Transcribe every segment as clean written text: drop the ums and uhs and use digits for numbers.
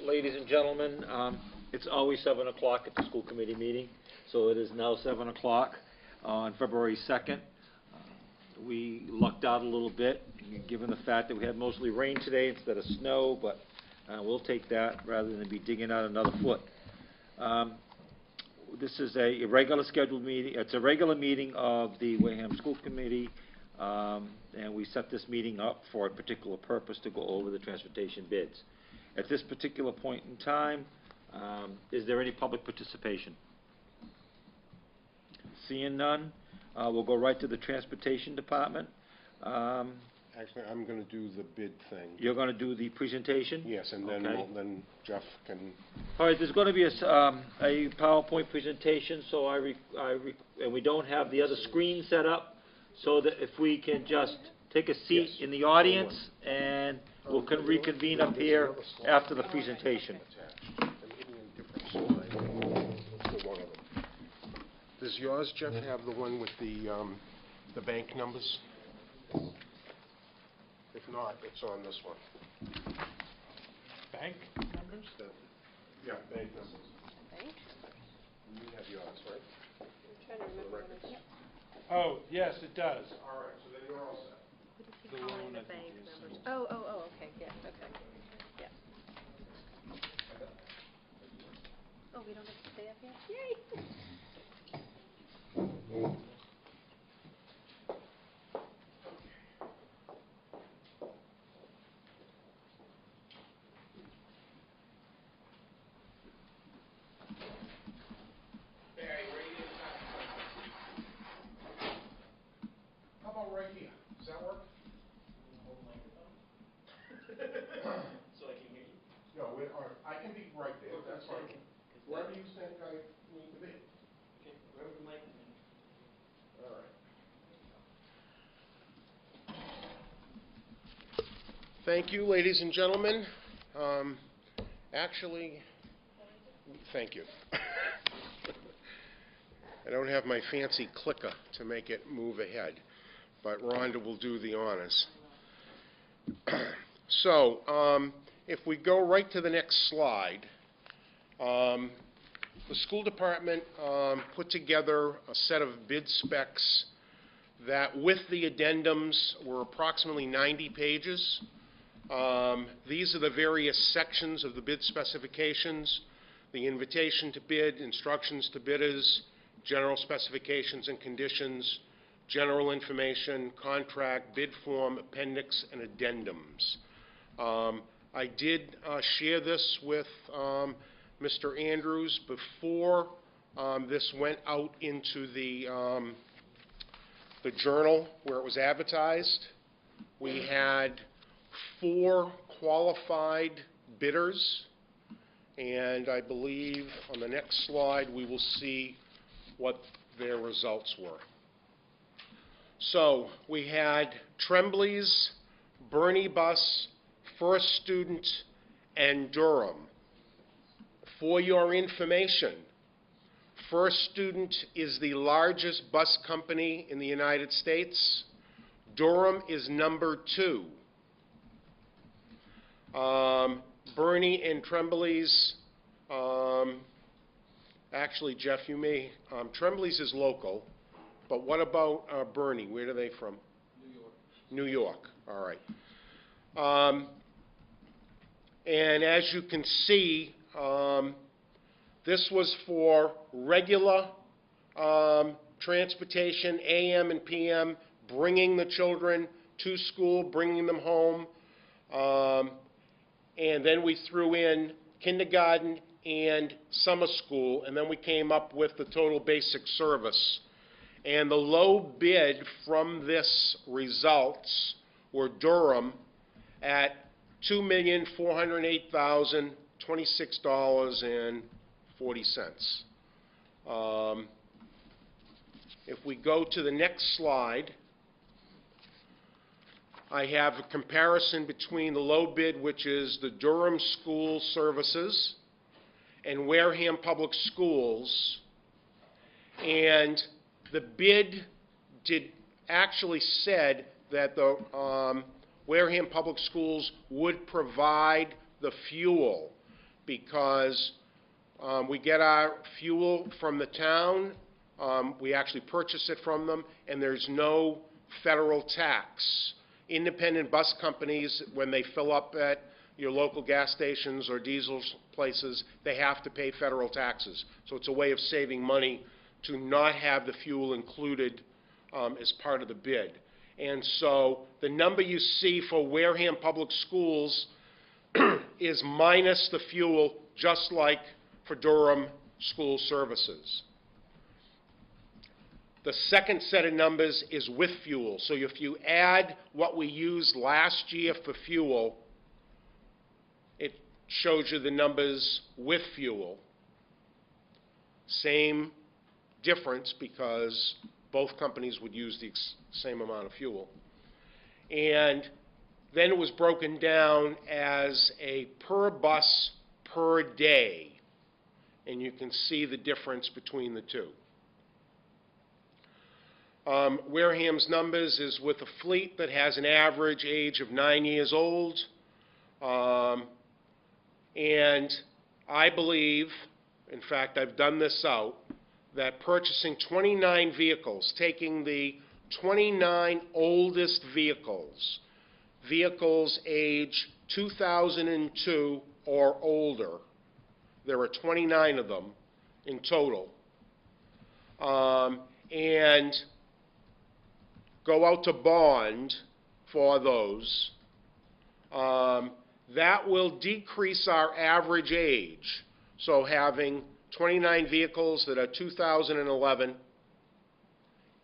Ladies and gentlemen, it's always 7 o'clock at the school committee meeting, so it is now 7 o'clock on February 2nd. We lucked out a little bit, given the fact that we had mostly rain today instead of snow, but we'll take that rather than be digging out another foot. This is a regular scheduled meeting. It's a regular meeting of the Wareham School Committee, and we set this meeting up for a particular purpose to go over the transportation bids. At this particular point in time, is there any public participation? Seeing none, we'll go right to the Transportation Department. Actually, I'm going to do the bid thing. You're going to do the presentation? Yes, and then, okay. Then Jeff can... All right, there's going to be a PowerPoint presentation, so and we don't have the other screen set up, so that if we can just take a seat in the audience, and we'll reconvene up here after the presentation. Does yours, Jeff, have the one with the bank numbers? If not, it's on this one. Bank numbers? Yeah, bank numbers. Bank? You have yours, right? I'm trying to remember what it is. Oh, yes, it does. All right, so then you're all set. What is he calling the bank numbers? Oh, okay, yeah, okay. Yeah. Oh, we don't have to stay up here? Yay! How about right here? Does that work? So I can hear you? No, I can be right there. That's fine. Wherever you think I need to be. Okay, wherever the mic is. All right. Thank you, ladies and gentlemen. Actually, thank you. I don't have my fancy clicker to make it move ahead, but Rhonda will do the honors. So, if we go right to the next slide, the school department put together a set of bid specs that, with the addendums, were approximately 90 pages. These are the various sections of the bid specifications: the invitation to bid, instructions to bidders, general specifications and conditions, general information, contract, bid form, appendix, and addendums. I did share this with Mr. Andrews before this went out into the journal where it was advertised. We had 4 qualified bidders, and I believe on the next slide we will see what their results were. So we had Trembley's, Bernie Bus, First Student, and Durham. For your information, First Student is the largest bus company in the United States. Durham is number 2. Bernie and Trembley's, actually, Jeff, you may, Trembley's is local, but what about Bernie? Where are they from? New York. New York, all right. And as you can see, this was for regular transportation, AM and PM, bringing the children to school, bringing them home. And then we threw in kindergarten and summer school, and then we came up with the total basic service. And the low bid from this results were Durham at $2,408,026.40. If we go to the next slide, I have a comparison between the low bid, which is the Durham School Services, and Wareham Public Schools. And the bid actually said that the Wareham Public Schools would provide the fuel, because we get our fuel from the town, we actually purchase it from them, and there's no federal tax. Independent bus companies, when they fill up at your local gas stations or diesel places, they have to pay federal taxes. So it's a way of saving money to not have the fuel included as part of the bid. And so the number you see for Wareham Public Schools is minus the fuel, just like for Durham School Services. The second set of numbers is with fuel. So if you add what we used last year for fuel, it shows you the numbers with fuel. Same difference, because both companies would use the same amount of fuel. And then it was broken down as a per bus per day. And you can see the difference between the two. Wareham's numbers is with a fleet that has an average age of 9 years old. And I believe, in fact, I've done this out, that purchasing 29 vehicles, taking the 29 oldest vehicles, vehicles age 2002 or older, there are 29 of them in total, and go out to bond for those, that will decrease our average age. So having 29 vehicles that are 2011,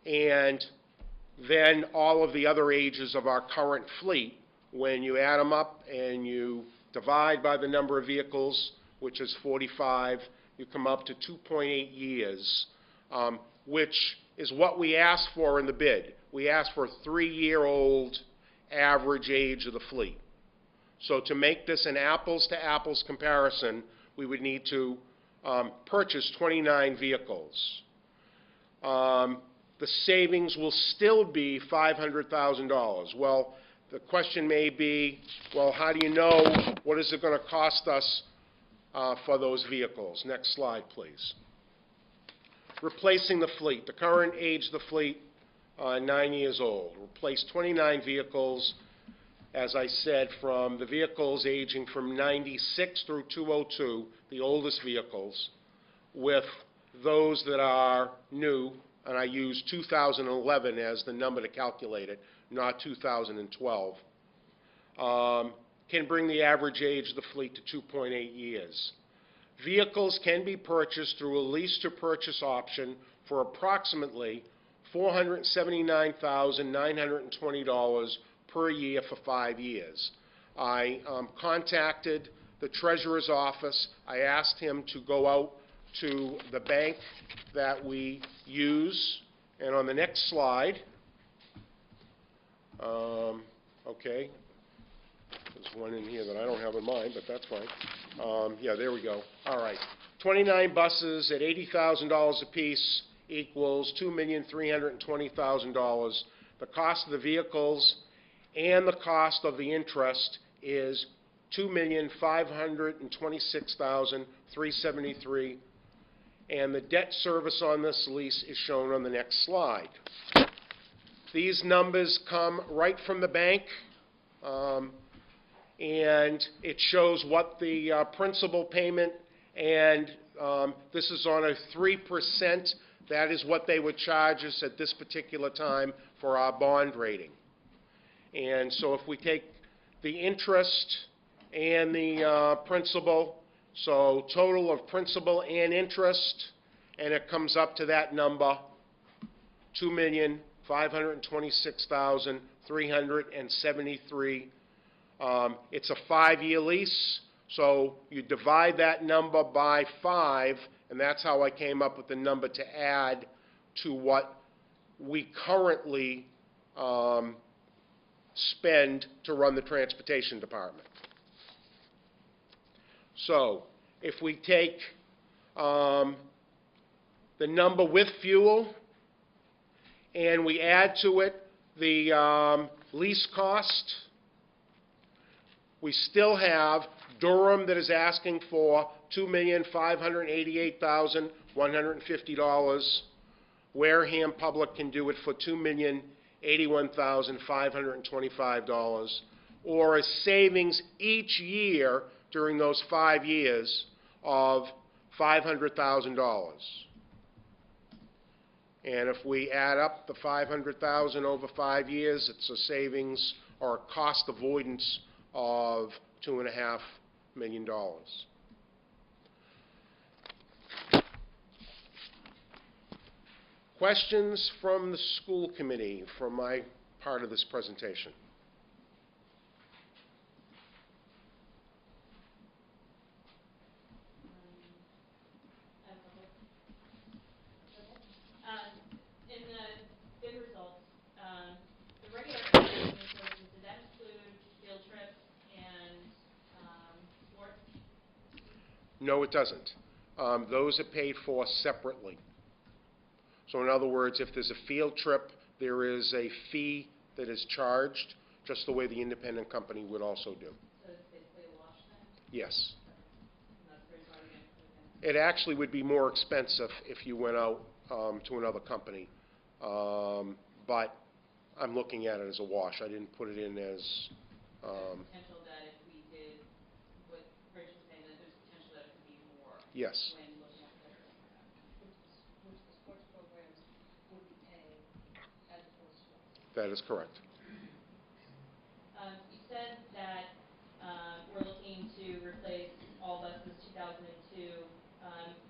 and then all of the other ages of our current fleet, when you add them up and you divide by the number of vehicles, which is 45, you come up to 2.8 years, which is what we asked for in the bid. We asked for a 3-year-old average age of the fleet. So to make this an apples-to-apples comparison, we would need to purchase 29 vehicles. The savings will still be $500,000. Well, the question may be, well, how do you know what is it going to cost us for those vehicles? Next slide, please. Replacing the fleet. The current age of the fleet, 9 years old. Replace 29 vehicles, as I said, from the vehicles aging from 96 through 202, the oldest vehicles, with those that are new, and I use 2011 as the number to calculate it, not 2012, can bring the average age of the fleet to 2.8 years. Vehicles can be purchased through a lease-to-purchase option for approximately $479,920 per year for 5 years. I contacted the treasurer's office. I asked him to go out to the bank that we use. And on the next slide, okay, there's one in here that I don't have in mind, but that's fine. Yeah, there we go. All right. 29 buses at $80,000 apiece equals $2,320,000. The cost of the vehicles and the cost of the interest is $2,526,373, and the debt service on this lease is shown on the next slide. These numbers come right from the bank, and it shows what the principal payment, and this is on a 3%. That is what they would charge us at this particular time for our bond rating. And so if we take the interest and the principal, so total of principal and interest, and it comes up to that number, $2,526,373. It's a 5-year lease, so you divide that number by 5, and that's how I came up with the number to add to what we currently spend to run the transportation department. So if we take the number with fuel and we add to it the lease cost, We still have Durham that is asking for $2,588,150. Wareham Public can do it for $2,081,525, or a savings each year during those 5 years of $500,000. And if we add up the $500,000 over 5 years, it's a savings or a cost avoidance of $2.5 million. Questions from the school committee for my part of this presentation? In the bid results, the regular operating expenses, did that include field trips and sports? No, it doesn't. Those are paid for separately. So in other words, if there's a field trip, there is a fee that is charged, just the way the independent company would also do. So it's basically a wash then? Yes. And that's the reason why we didn't include that. It actually would be more expensive if you went out to another company. But I'm looking at it as a wash. I didn't put it in as, There's potential that if we did what Rich was saying, that there's potential that it could be more yes, when looking at better. Which the sports programs would be paying as opposed to us. that is correct. You said that we're looking to replace all buses 2002.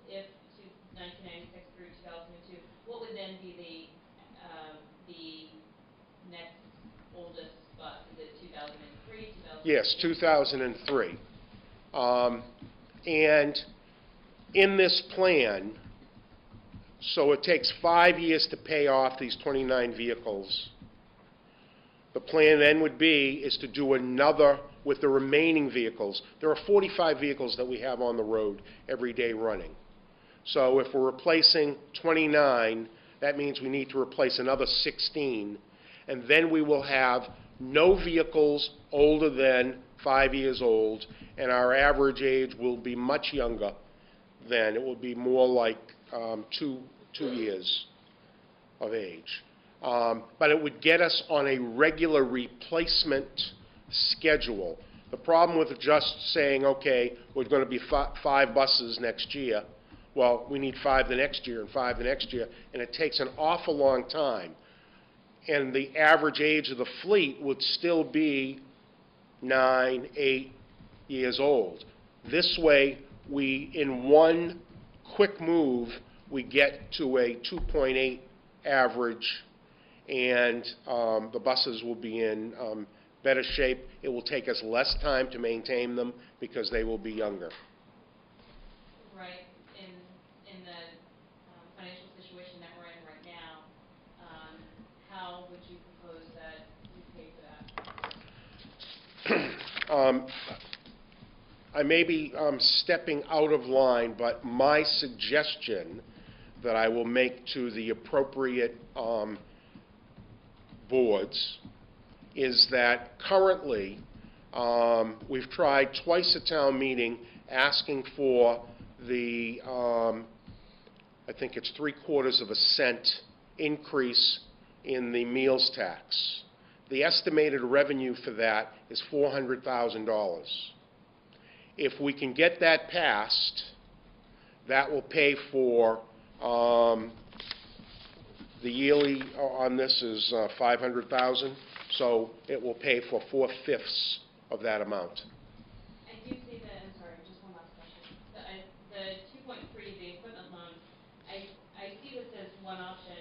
If 1996 through 2002, what would then be the next oldest bus? Is it 2003, 2004? Yes, 2003. And in this plan, so it takes 5 years to pay off these 29 vehicles. The plan then would be is to do another with the remaining vehicles. There are 45 vehicles that we have on the road every day running. So if we're replacing 29, that means we need to replace another 16. And then we will have no vehicles older than 5 years old, and our average age will be much younger then. It will be more like 2 years of age. But it would get us on a regular replacement schedule. The problem with just saying, okay, we're going to be 5 buses next year, well, we need 5 the next year and 5 the next year, and it takes an awful long time. And the average age of the fleet would still be 9, 8 years old. This way, we, in one quick move, we get to a 2.8 average, and the buses will be in better shape. It will take us less time to maintain them because they will be younger. Right. In the financial situation that we're in right now, how would you propose that we pay for that? I may be stepping out of line, but my suggestion that I will make to the appropriate boards is that currently we've tried twice at town meeting asking for the, I think it's 3/4 cent increase in the meals tax. The estimated revenue for that is $400,000. If we can get that passed, that will pay for the yearly on this is $500,000, so it will pay for 4/5 of that amount. I do see that, I'm sorry, just one last question. The 2.3, the equipment loan, I see this as one option,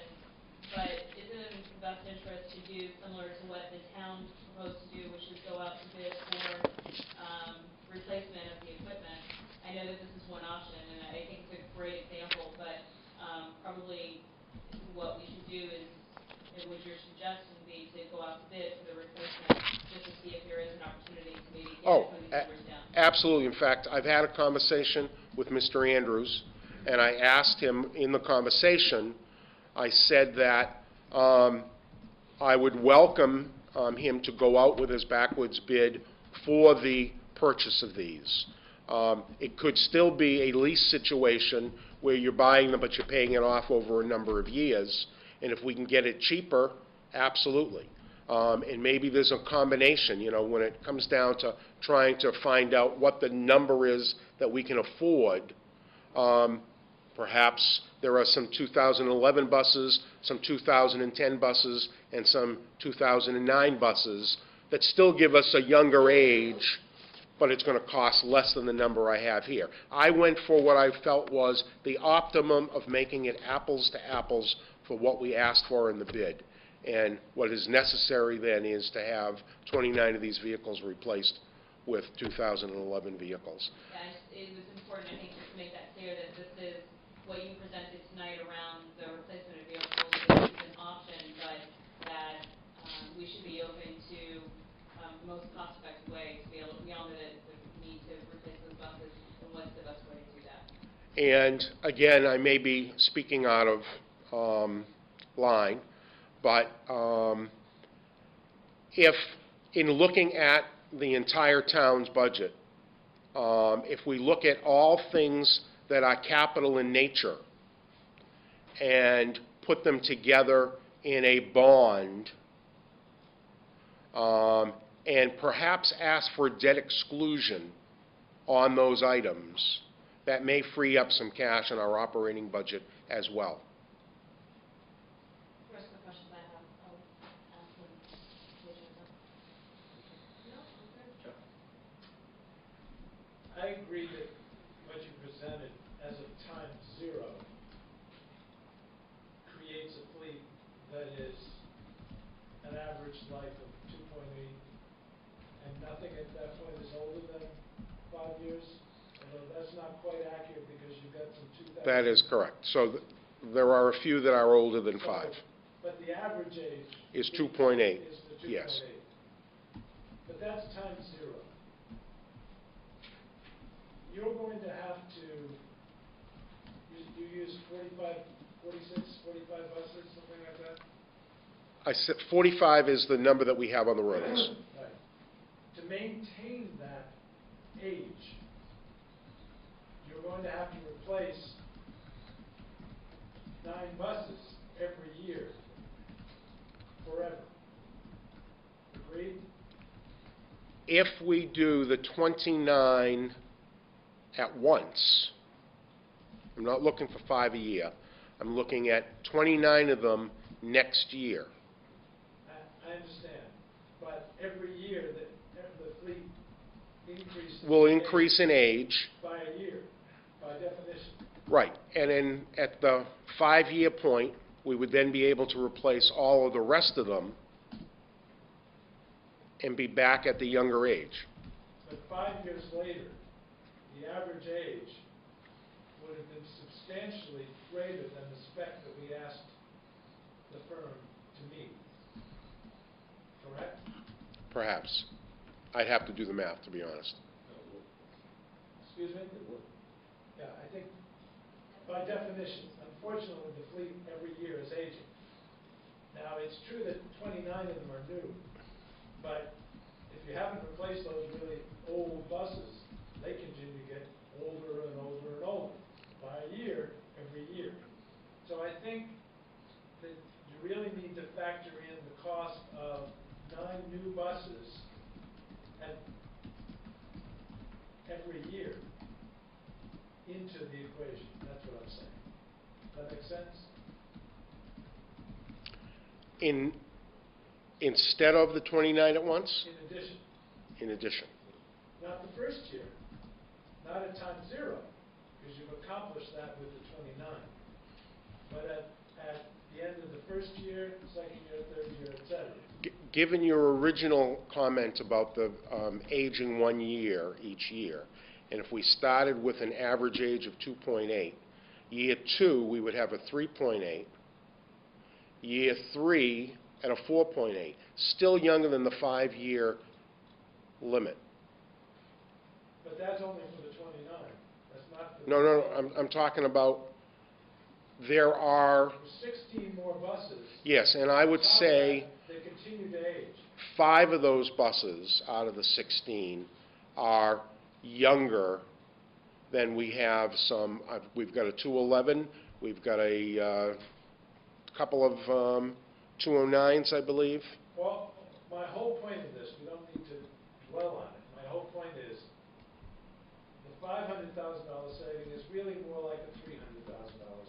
but isn't it in the best interest to do similar to what the town proposed to do, which is go out to bid for replacement of the equipment? I know that this is one option, and I think it's a great example, but probably what we should do is, would your suggestion be to go out to bid for the replacement, just to see if there is an opportunity to maybe get some of these numbers down? Absolutely. In fact, I've had a conversation with Mr. Andrews, and I asked him in the conversation, I said that I would welcome him to go out with his backwards bid for the purchase of these. It could still be a lease situation where you're buying them but you're paying it off over a number of years, and if we can get it cheaper, absolutely. And maybe there's a combination, you know, when it comes down to trying to find out what the number is that we can afford. Perhaps there are some 2011 buses, some 2010 buses, and some 2009 buses that still give us a younger age, but it's going to cost less than the number I have here. I went for what I felt was the optimum of making it apples to apples for what we asked for in the bid. And what is necessary then is to have 29 of these vehicles replaced with 2011 vehicles. Yeah, it was important, I think, to make that clear that this is what you presented tonight around the replacement of vehicles is an option, but that we should be open to the most cost-effective way to be able, beyond the need to replace those buses, and what's the best way to do that. And again, I may be speaking out of line, but if in looking at the entire town's budget, if we look at all things that are capital in nature and put them together in a bond, and perhaps ask for debt exclusion on those items, that may free up some cash in our operating budget as well. The rest of the questions I have, I'll ask them later. No, I'm good. I agree that what you presented as of time zero creates a fleet that is an average life of 2.8, and nothing at that point is older than 5 years, although that's not quite accurate because you've got some 2000. That is correct. So there are a few that are older than 5. But the average age Is 2.8, is the 2.8. yes. But that's time zero. You're going to have to, you use 45, 46, 45 buses, something like that? I said 45 is the number that we have on the roads. Right. To maintain that age, you're going to have to replace 9 buses every year, forever. Agreed? If we do the 29 at once, I'm not looking for 5 a year, I'm looking at 29 of them next year. I understand, but every year the fleet increases. Will increase in age. By a year, by definition. Right, and then at the 5-year point, we would then be able to replace all of the rest of them and be back at the younger age. But 5 years later, the average age would have been substantially greater than the spec that we asked the firm to meet. Correct? Perhaps. I'd have to do the math, to be honest. Excuse me? Yeah, I think by definition, unfortunately, the fleet every year is aging. Now, it's true that 29 of them are new, but if you haven't replaced those really old buses, they continue to get older and older and older by a year every year. So I think that you really need to factor in the cost of 9 new buses every year into the equation. That's what I'm saying. Does that make sense? Instead of the 29 at once? In addition, In addition. not the first year, not at time zero, because you've accomplished that with the 29. But at the end of the first year, second year, third year, et cetera. Given your original comment about the aging 1 year each year, and if we started with an average age of 2.8, year 2 we would have a 3.8, year 3 at a 4.8, still younger than the 5-year limit. But that's only for the 29. That's not for No, I'm talking about there are, There's 16 more buses. yes, and I would say They continue to age. 5 of those buses out of the 16 are younger than we have some. We've got a 211, we've got a couple of 209s, I believe. Well, my whole point of this, we don't need to dwell on it. My whole point is the $500,000 saving is really more like a $300,000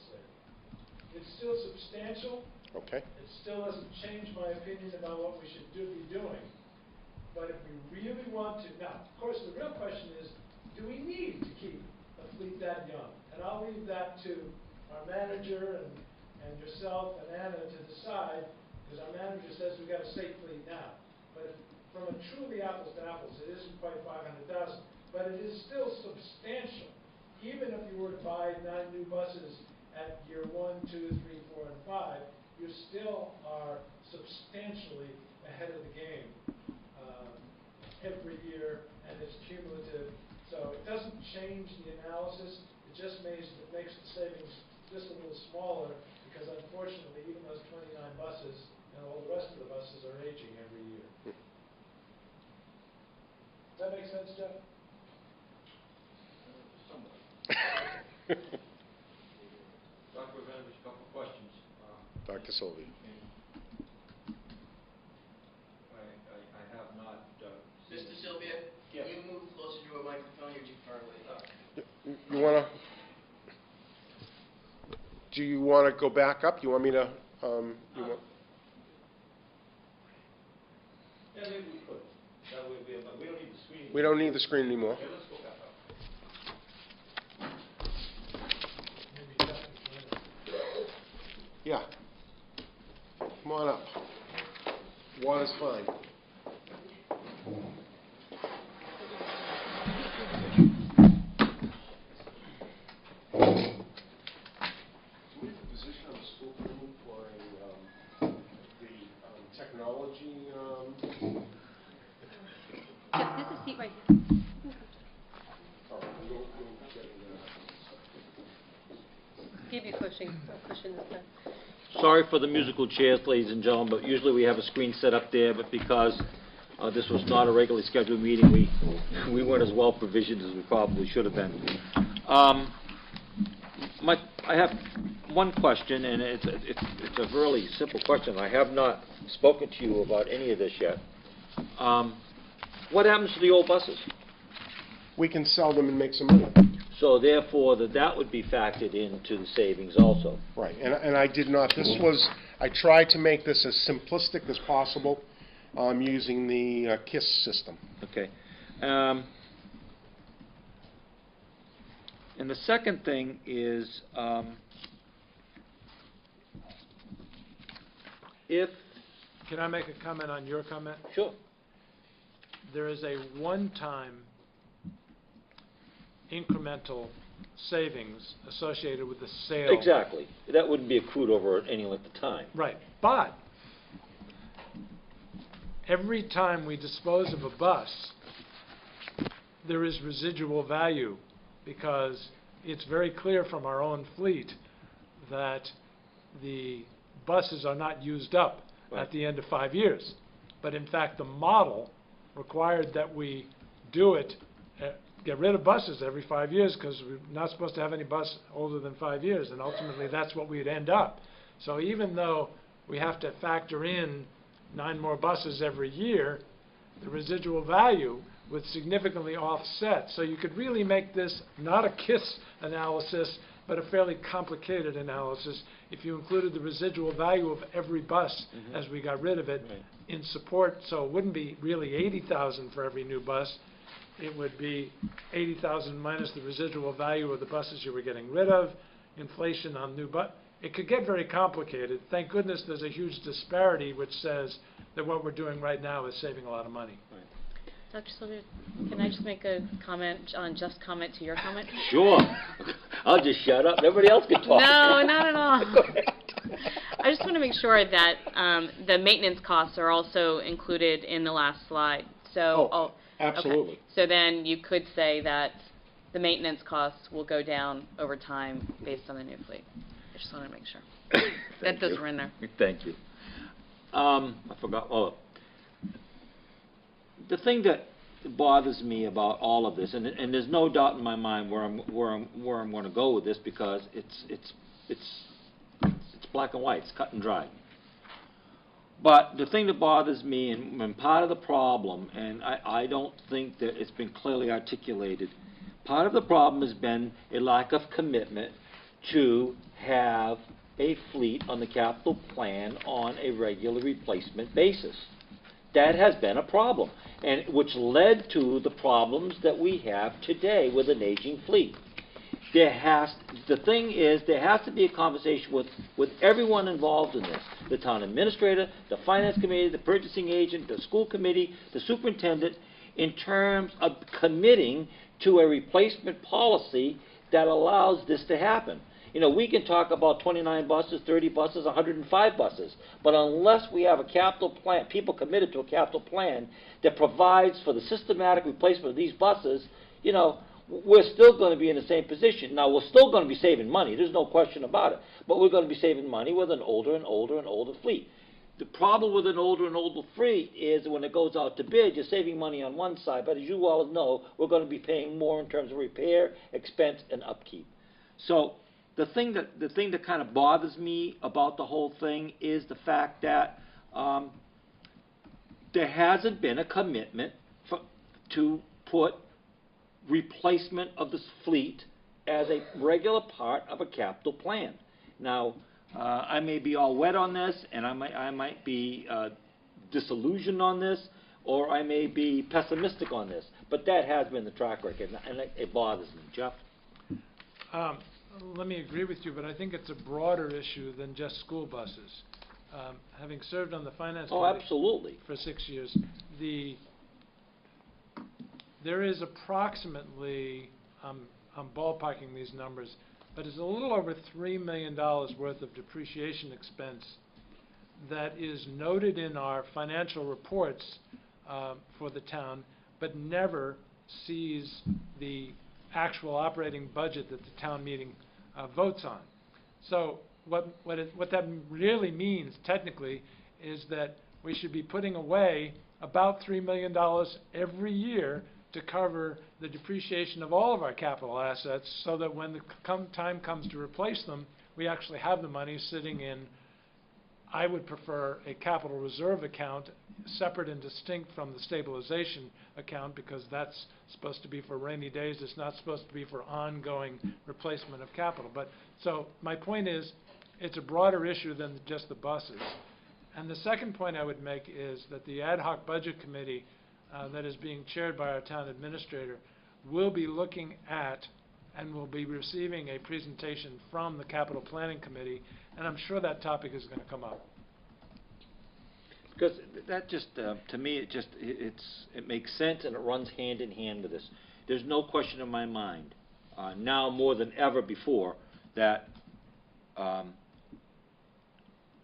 saving. It's still substantial. Okay. It still doesn't change my opinion about what we should be doing. But if we really want to, now, of course, the real question is, do we need to keep a fleet that young? And I'll leave that to our manager and yourself and Anna to decide, because our manager says we've got a safe fleet now. But from a truly apples to apples, it isn't quite 500,000, but it is still substantial. Even if you were to buy 9 new buses at year 1, 2, 3, 4, and 5, you still are substantially ahead of the game every year, and it's cumulative. So it doesn't change the analysis. It just makes the savings just a little smaller, because unfortunately, even those 29 buses and all the rest of the buses are aging every year. Does that make sense, Jeff? Dr. Evans, a couple of questions. Dr. Sylvia. I have not seen Mr. Sylvia, Yeah. can you move closer to a microphone? You're too far away. You want to? Do you want to go back up? You want me to? You want? Yeah, maybe we could. That way we don't need the screen. We don't need the screen anymore. Okay, let's go back up. Maybe Jeff can join us. Yeah. Come on up. Water's fine. Do we have a position on the school committee for the technology? There's a seat right here. You'll get Give you a cushion this time. Sorry for the musical chairs, ladies and gentlemen, but usually we have a screen set up there, but because this was not a regularly scheduled meeting, we weren't as well provisioned as we probably should have been. I have one question, and it's a really simple question. I have not spoken to you about any of this yet. What happens to the old buses? We can sell them and make some money. So therefore, that would be factored into the savings also. Right, and I did not. I tried to make this as simplistic as possible using the KISS system. Okay. And the second thing is, if... Can I make a comment on your comment? Sure. There is a one-time incremental savings associated with the sale. Exactly. That wouldn't be accrued over any length of time. Right. But every time we dispose of a bus, there is residual value, because it's very clear from our own fleet that the buses are not used up at the end of 5 years. But in fact, the model required that we do it, get rid of buses every 5 years, because we're not supposed to have any bus older than 5 years, and ultimately that's what we'd end up. So even though we have to factor in 9 more buses every year, the residual value would significantly offset. So you could really make this not a KISS analysis, but a fairly complicated analysis if you included the residual value of every bus as we got rid of it in support. So it wouldn't be really 80,000 for every new bus. It would be 80,000 minus the residual value of the buses you were getting rid of, inflation on new bus. It could get very complicated. Thank goodness there's a huge disparity which says that what we're doing right now is saving a lot of money. Dr. Sylvia, can I just make a comment on Jeff's comment to your comment? Sure. I'll just shut up. Everybody else can talk. No, not at all. I just want to make sure that the maintenance costs are also included in the last slide. So, absolutely. Okay. So then you could say that the maintenance costs will go down over time based on the new fleet. I just want to make sure that those were in there. Thank you. I forgot. the thing that bothers me about all of this, and there's no doubt in my mind where I'm going to go with this, because it's black and white, it's cut and dry. But the thing that bothers me, and part of the problem, and I don't think that it's been clearly articulated, part of the problem has been a lack of commitment to have a fleet on the capital plan on a regular replacement basis. That has been a problem, and which led to the problems that we have today with an aging fleet. The thing is, there has to be a conversation with everyone involved in this. The town administrator, the finance committee, the purchasing agent, the school committee, the superintendent, in terms of committing to a replacement policy that allows this to happen. You know, we can talk about 29 buses, 30 buses, 105 buses, but unless we have a capital plan, people committed to a capital plan that provides for the systematic replacement of these buses, you know, we're still going to be in the same position. Now, we're still going to be saving money, there's no question about it, but we're going to be saving money with an older and older and older fleet. The problem with an older and older fleet is when it goes out to bid, you're saving money on one side, but as you all know, we're going to be paying more in terms of repair, expense, and upkeep. So the thing that kind of bothers me about the whole thing is the fact that there hasn't been a commitment to put replacement of this fleet as a regular part of a capital plan. Now, I may be all wet on this, and I might be disillusioned on this, or I may be pessimistic on this, but that has been the track record, and it bothers me. Jeff? Let me agree with you, but I think it's a broader issue than just school buses. Having served on the finance committee absolutely. for 6 years, there is approximately, I'm ballparking these numbers, but it's a little over $3 million worth of depreciation expense that is noted in our financial reports for the town, but never sees the actual operating budget that the town meeting votes on. So what that really means technically is that we should be putting away about $3 million every year to cover the depreciation of all of our capital assets, so that when the time comes to replace them, we actually have the money sitting in, I would prefer a capital reserve account separate and distinct from the stabilization account, because that's supposed to be for rainy days. It's not supposed to be for ongoing replacement of capital. But so my point is, it's a broader issue than just the buses. And the second point I would make is that the ad hoc budget committee that is being chaired by our town administrator will be looking at and will be receiving a presentation from the capital planning committee, and I'm sure that topic is going to come up. Because that just, to me, it makes sense, and it runs hand in hand with this. There's no question in my mind, now more than ever before, that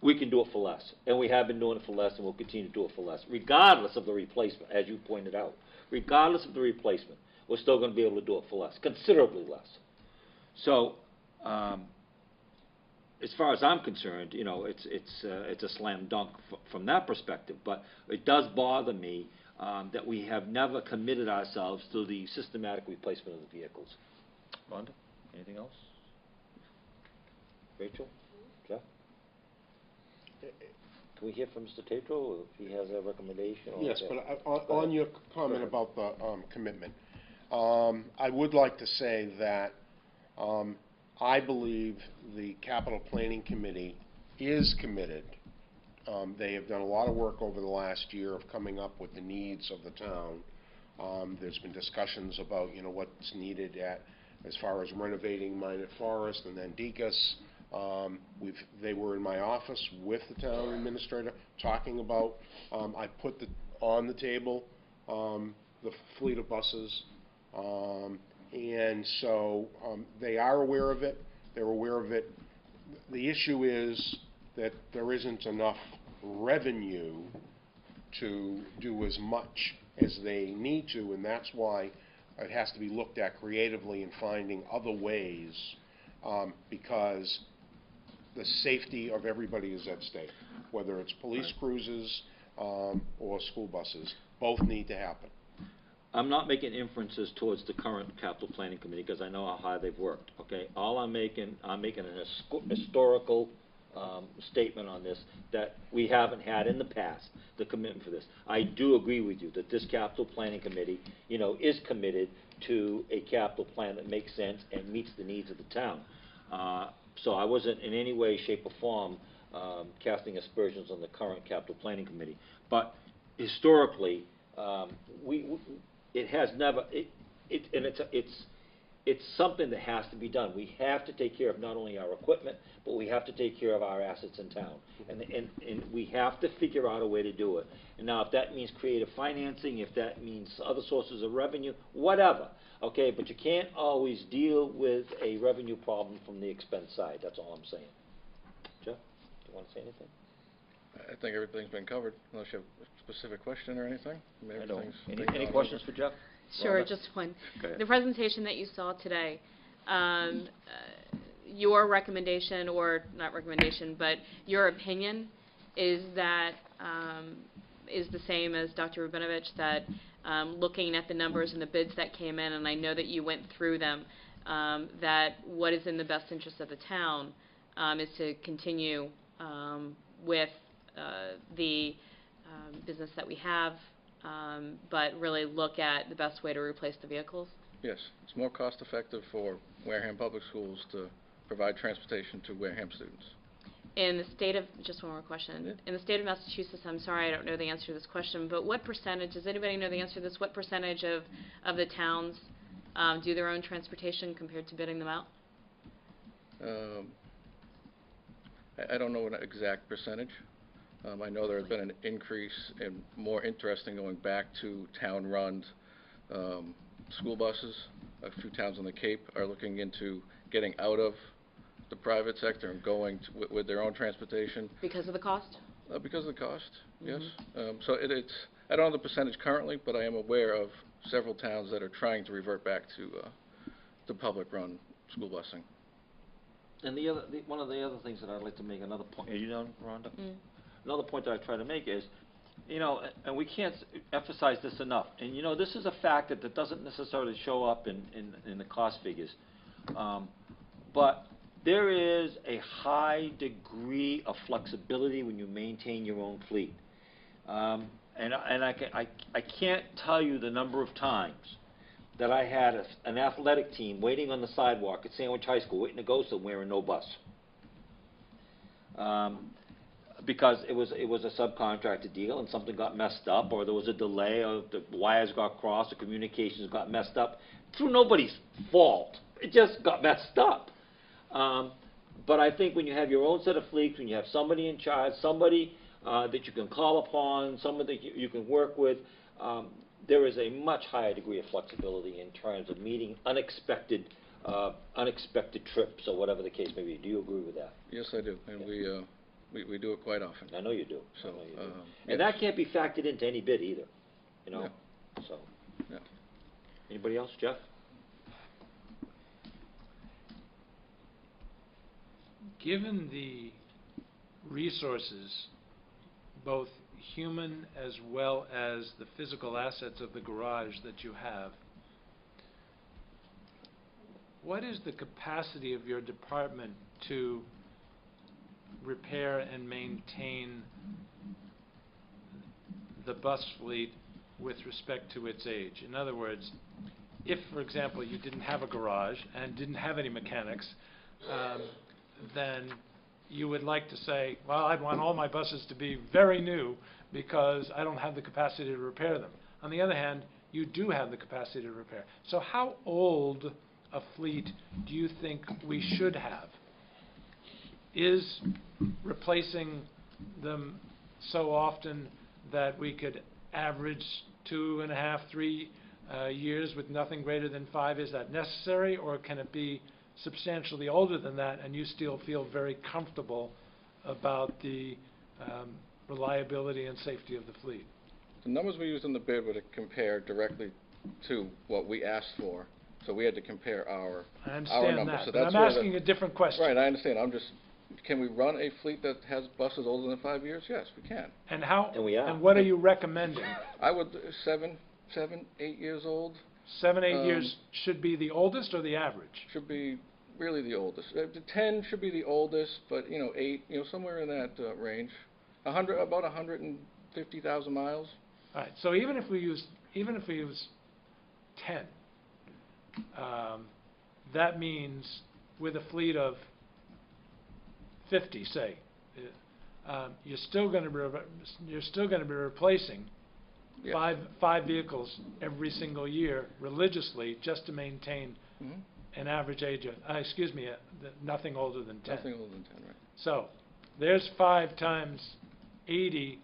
we can do it for less. And we have been doing it for less, and we'll continue to do it for less, regardless of the replacement, as you pointed out. Regardless of the replacement, we're still going to be able to do it for less, considerably less. So, as far as I'm concerned, you know, it's a slam dunk from that perspective. But it does bother me that we have never committed ourselves to the systematic replacement of the vehicles. Rhonda, anything else? Rachel? Jeff? Can we hear from Mr. Tatro if he has a recommendation? Or yes, but on your comment about the commitment, I would like to say that I believe the Capital Planning Committee is committed. They have done a lot of work over the last year of coming up with the needs of the town. There's been discussions about, you know, what's needed as far as renovating Minot Forest and then Deacus. They were in my office with the town administrator talking about, I put on the table the fleet of buses, and so they are aware of it. They're aware of it. The issue is that there isn't enough revenue to do as much as they need to, and that's why it has to be looked at creatively in finding other ways, because the safety of everybody is at stake, whether it's police cruisers or school buses. Both need to happen. I'm not making inferences towards the current capital planning committee, because I know how hard they've worked, okay? All I'm making an historical statement on this, that we haven't had in the past, the commitment for this. I do agree with you that this capital planning committee, you know, is committed to a capital plan that makes sense and meets the needs of the town. So I wasn't in any way, shape, or form casting aspersions on the current capital planning committee. But historically, it has never, it's something that has to be done. We have to take care of not only our equipment, but we have to take care of our assets in town. And we have to figure out a way to do it. And now, if that means creative financing, if that means other sources of revenue, whatever, okay? But you can't always deal with a revenue problem from the expense side. That's all I'm saying. Jeff, do you want to say anything? I think everything's been covered, unless you have a specific question or anything. I mean, I don't. everything's been Any gone questions over. for Jeff? Sure, Rhonda? just one. Go ahead. The presentation that you saw today, your recommendation, or not recommendation, but your opinion is that, is the same as Dr. Rabinovich, that looking at the numbers and the bids that came in, and I know that you went through them, that what is in the best interest of the town is to continue with the business that we have, but really look at the best way to replace the vehicles? Yes, it's more cost effective for Wareham Public Schools to provide transportation to Wareham students. In the state of, just one more question. Yeah. In the state of Massachusetts, I'm sorry I don't know the answer to this question, but what percentage, does anybody know the answer to this, what percentage of the towns do their own transportation compared to bidding them out? I don't know an exact percentage. I know there has been an increase in more interest in going back to town-run school buses. A few towns on the Cape are looking into getting out of the private sector and going to, with their own transportation. Because of the cost? Because of the cost, yes. So it's, I don't know the percentage currently, but I am aware of several towns that are trying to revert back to public-run school busing. And one of the other things that I'd like to make, another point, are you done, Rhonda? Another point that I try to make is, you know, and we can't emphasize this enough, and you know, this is a factor that doesn't necessarily show up in the cost figures, but there is a high degree of flexibility when you maintain your own fleet. And I can't tell you the number of times that I had an athletic team waiting on the sidewalk at Sandwich High School, waiting to go somewhere and no bus. Because it was a subcontracted deal and something got messed up, or there was a delay, or the wires got crossed, the communications got messed up, through nobody's fault. It just got messed up. But I think when you have your own set of fleets, when you have somebody in charge, somebody that you can call upon, somebody that you can work with, there is a much higher degree of flexibility in terms of meeting unexpected trips, or whatever the case may be. Do you agree with that? Yes, I do, and we do it quite often. I know you do. So, I know you do. yes. And that can't be factored into any bid either, you know? No. So. No. Anybody else? Jeff? Given the resources, both human as well as the physical assets of the garage that you have, what is the capacity of your department to repair and maintain the bus fleet with respect to its age? In other words, if, for example, you didn't have a garage and didn't have any mechanics, then you would like to say, well, I'd want all my buses to be very new because I don't have the capacity to repair them. On the other hand, you do have the capacity to repair. So how old a fleet do you think we should have? Is replacing them so often that we could average 2.5, 3 years with nothing greater than 5, is that necessary, or can it be substantially older than that and you still feel very comfortable about the reliability and safety of the fleet? The numbers we used in the bid were to compare directly to what we asked for, so we had to compare our I understand numbers. that, So but that's I'm where asking a different question. Right, I understand. I'm just can we run a fleet that has buses older than 5 years? Yes, we can. And how? And we are. And what are you recommending? I would, 7, 8 years old 7, 8 years should be the oldest or the average? should be really the oldest. The 10 should be the oldest, but, 8, somewhere in that range. About 150,000 miles. All right, so even if we use 10, that means with a fleet of 50, say, you're still going to be replacing Yeah. five vehicles every single year religiously just to maintain Mhm. an average age of, nothing older than 10. Nothing older than 10, right? So there's 5 times 80.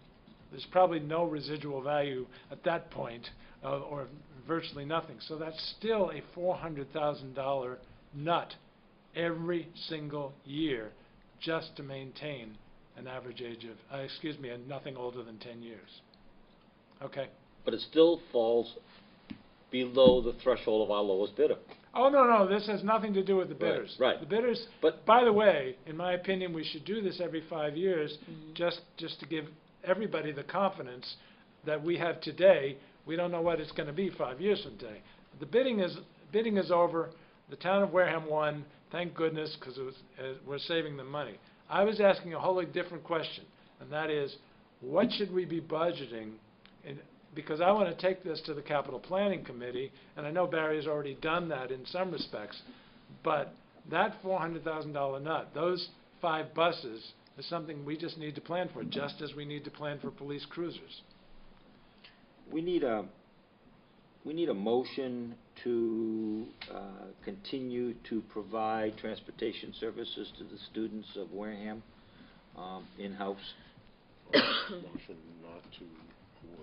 There's probably no residual value at that point, or virtually nothing. So that's still a $400,000 nut every single year just to maintain an average age of, nothing older than 10 years. Okay? But it still falls below the threshold of our lowest bidder. Oh, no, this has nothing to do with the bidders. right. The bidders, But- by the way, in my opinion, we should do this every 5 years, just to give everybody the confidence that we have today. We don't know what it's going to be 5 years from today. The bidding is over. The town of Wareham won, thank goodness, because we're saving them money. I was asking a wholly different question, and that is, what should we be budgeting? Because I want to take this to the Capital Planning Committee, and I know Barry has already done that in some respects, but that $400,000 nut, those 5 buses, is something we just need to plan for, just as we need to plan for police cruisers. We need a motion to continue to provide transportation services to the students of Wareham, in-house. Motion not to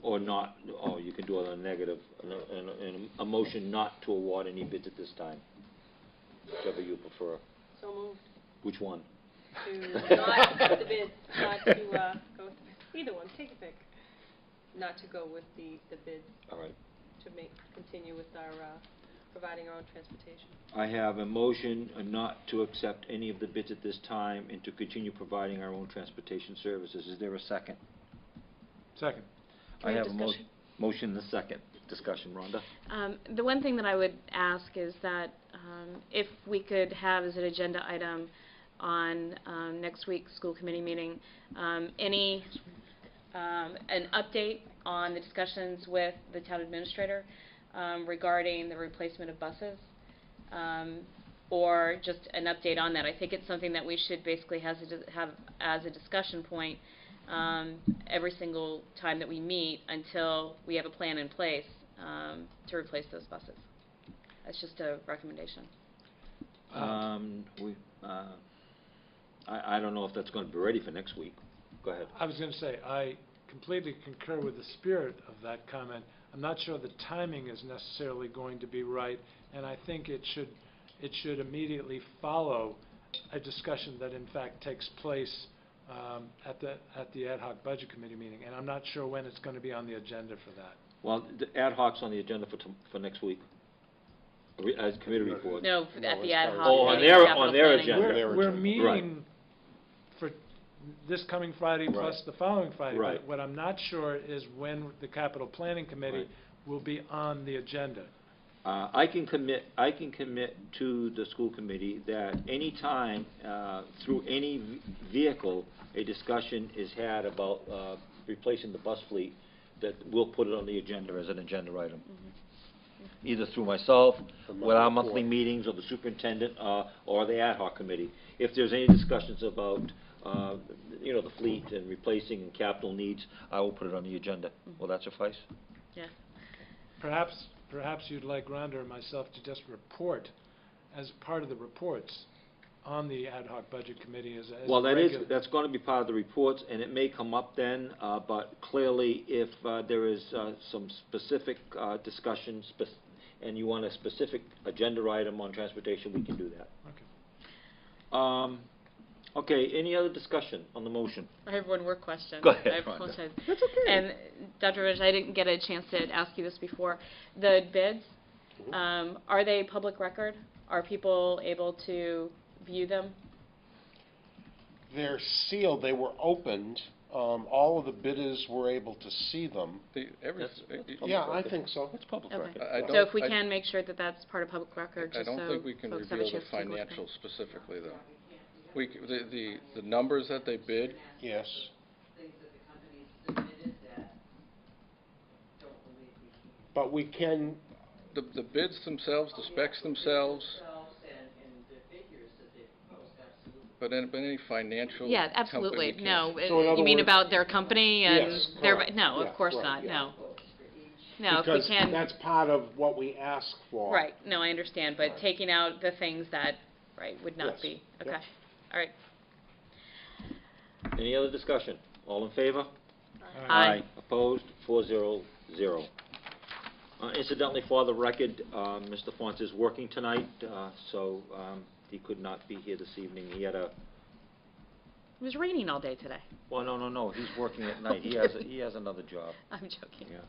Or not, you can do it on a negative, and a motion not to award any bids at this time, whichever you prefer. So moved Which one? to not accept the bids, not to go with either one, take a pick. Not to go with the bids, All right. to continue with our providing our own transportation. I have a motion not to accept any of the bids at this time and to continue providing our own transportation services. Is there a second? Second. I have a discussion? motion and a second. Discussion, Rhonda? The one thing that I would ask is that if we could have as an agenda item on next week's school committee meeting, an update on the discussions with the town administrator regarding the replacement of buses, or just an update on that. I think it's something that we should basically have as a discussion point every single time that we meet until we have a plan in place to replace those buses. That's just a recommendation. I don't know if that's going to be ready for next week. Go ahead. I was going to say, I completely concur with the spirit of that comment. I'm not sure the timing is necessarily going to be right, and I think it should immediately follow a discussion that in fact takes place at the ad hoc budget committee meeting, and I'm not sure when it's going to be on the agenda for that. Well, the ad hoc's on the agenda for next week, as committee report. No, at the ad hoc. Oh, on meeting, their- capital on their planning. agenda. We're Right. meeting for this coming Friday plus Right. the following Friday. Right. But what I'm not sure is when the capital planning committee Right. will be on the agenda. I can commit to the school committee that any time, through any vehicle, a discussion is had about replacing the bus fleet, that we'll put it on the agenda as an agenda item. Either through myself, with our monthly meetings, or the superintendent, or the ad hoc committee. If there's any discussions about, the fleet and replacing and capital needs, I will put it on the agenda. Will that suffice? Yeah. Perhaps you'd like Rhonda or myself to just report as part of the reports on the ad hoc budget committee as Well, regular. that's going to be part of the reports, and it may come up then, but clearly, if there is some specific discussion, and you want a specific agenda item on transportation, we can do that. Okay. Okay, any other discussion on the motion? I have one more question. Go ahead, I Rhonda. apologize. That's okay. And Dr. Rich, I didn't get a chance to ask you this before. The bids, are they public record? Are people able to view them? They're sealed, they were opened, all of the bidders were able to see them. That's public Yeah, I record. think so. It's public Okay. record. I So don't- if we I- can make sure that that's part of public record, I just so don't think we can folks have a reveal the chance to look at it. financials specifically, though. The numbers that they bid, Yes. Things that the companies submitted that don't believe we can. But we can, the bids themselves, the specs themselves, And the figures that they proposed, absolutely. but any financial Yeah, company absolutely, can't- no, So in other you mean words- about their company and Yes, their, correct. no, Yeah, of course right, not, yeah. no. No, if we because can, that's part of what we ask for. right, no, I understand, but taking out the things that, right, would not Yes, be, yep. okay, all right. Any other discussion? All in favor? Aye. Opposed? 400. Incidentally, for the record, Mr. Font is working tonight, so he could not be here this evening. He had a, It was raining all day today. well, no, he's working at night. He has another job. I'm joking. Yeah.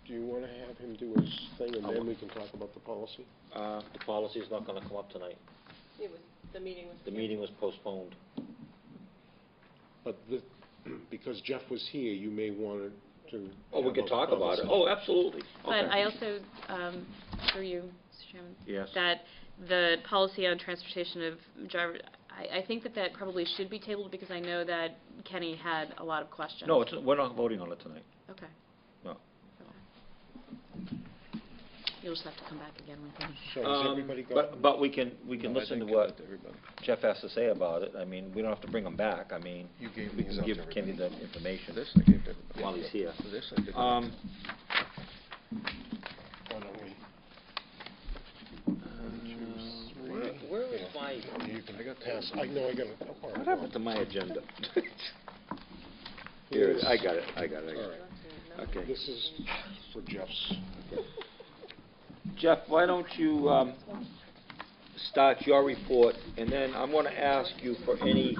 Do you want to have him do his thing, and I then will. we can talk about the policy? The policy is not gonna come up tonight. The meeting was. The meeting was postponed. But because Jeff was here, you may want to. Oh, we have could a talk about it. conversation. Oh, absolutely. But Okay. I also, through you, Mr. Chairman. Yes. That the policy on transportation of driver, I think that probably should be tabled because I know that Kenny had a lot of questions. No, we're not voting on it tonight. Okay. No. Okay. You'll just have to come back again with him. So has everybody got? But we can No, I listen to didn't give what it to everybody. Jeff has to say about it. I mean, we don't have to bring him back. I mean, You gave we these can out give to Kenny the everybody. information This I gave to everybody. while he's here. This I did not. Why don't we? Where is Yeah. my, You can pass, I know I got it. Oh, all right, what happened to my agenda? Here, I got it. All right, Okay. this is for Jeff's. Jeff, why don't you start your report, and then I'm going to ask you for any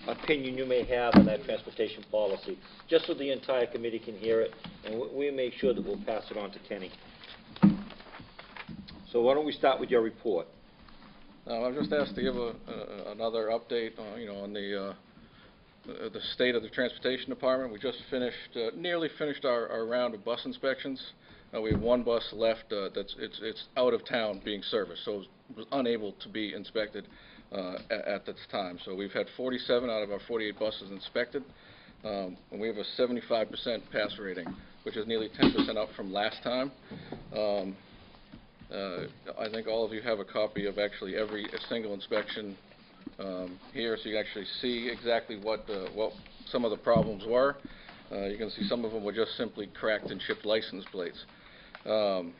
opinion you may have on that transportation policy, just so the entire committee can hear it, and we make sure that we'll pass it on to Kenny. So why don't we start with your report? I'm just asked to give another update, on the state of the transportation department. We just nearly finished our round of bus inspections. We have one bus left it's out of town being serviced, so it was unable to be inspected at this time. So we've had 47 out of our 48 buses inspected, and we have a 75% pass rating, which is nearly 10% up from last time. I think all of you have a copy of actually every single inspection here, so you can actually see exactly what some of the problems were. You can see some of them were just simply cracked and chipped license plates. Some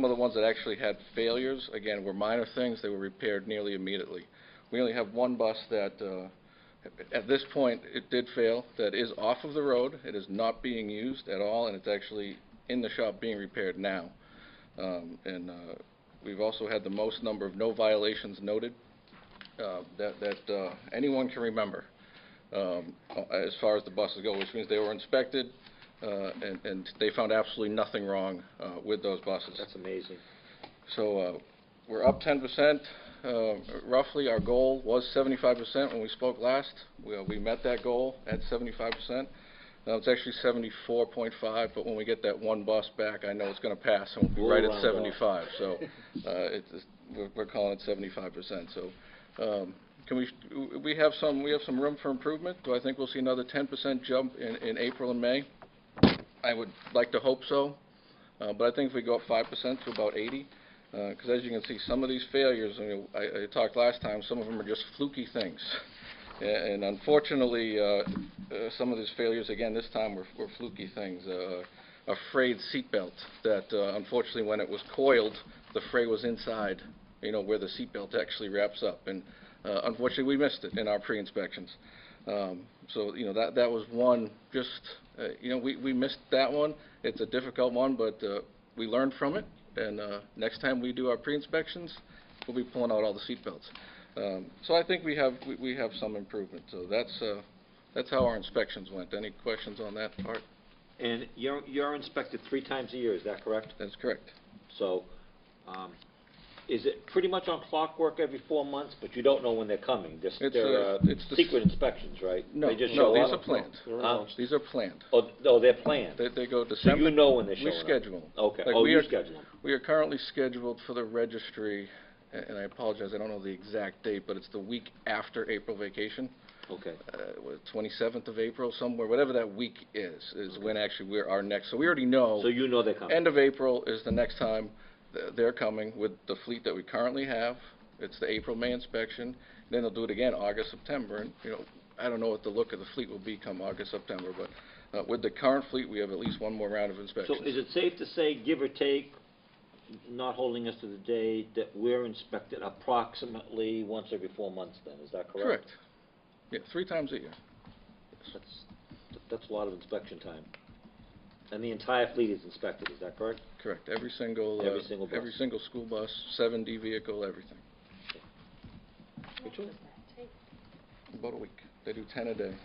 of the ones that actually had failures, again, were minor things. They were repaired nearly immediately. We only have one bus that, at this point, it did fail, that is off of the road. It is not being used at all, and it's actually in the shop being repaired now. We've also had the most number of no violations noted that anyone can remember as far as the buses go, which means they were inspected and they found absolutely nothing wrong with those buses. That's amazing. So we're up 10%. Roughly, our goal was 75% when we spoke last. We met that goal at 75%. It's actually 74.5, but when we get that one bus back, I know it's going to pass, and we'll be right at 75. So we're calling it 75%. So we have some room for improvement. Do I think we'll see another 10% jump in April and May? I would like to hope so, but I think if we go up 5% to about 80, because as you can see, some of these failures, I talked last time, some of them are just fluky things. And unfortunately, some of these failures, again, this time were fluky things. A frayed seatbelt that, unfortunately, when it was coiled, the fray was inside, where the seatbelt actually wraps up. And unfortunately, we missed it in our pre-inspections. So, that was one, we missed that one. It's a difficult one, but we learned from it. And next time we do our pre-inspections, we'll be pulling out all the seatbelts. So I think we have some improvement. So that's how our inspections went. Any questions on that part? And you're inspected 3 times a year, is that correct? That's correct. So, is it pretty much on clockwork every 4 months, but you don't know when they're coming? It's the Secret inspections, right? No, They just no, show these up? are planned. Huh? These are planned. Oh, no, they're planned. They go So December. you know when they're We showing up? schedule them. Okay, Like, oh, we you are- schedule them. We are currently scheduled for the registry, and I apologize, I don't know the exact date, but it's the week after April vacation. Okay. 27th of April, somewhere, whatever that week is when actually we're our next. So we already know. So you know they're coming? End of April is the next time they're coming with the fleet that we currently have. It's the April, May inspection. Then they'll do it again August, September, and I don't know what the look of the fleet will be come August, September, but with the current fleet, we have at least one more round of inspections. So is it safe to say, give or take, not holding us to the day, that we're inspected approximately once every 4 months then, is that correct? Correct. Yeah, 3 times a year. That's a lot of inspection time. And the entire fleet is inspected, is that correct? Correct. Every single Every single bus. every single school bus, 7D vehicle, everything. Rachel? What does that take? About a week. They do 10 a day. Okay.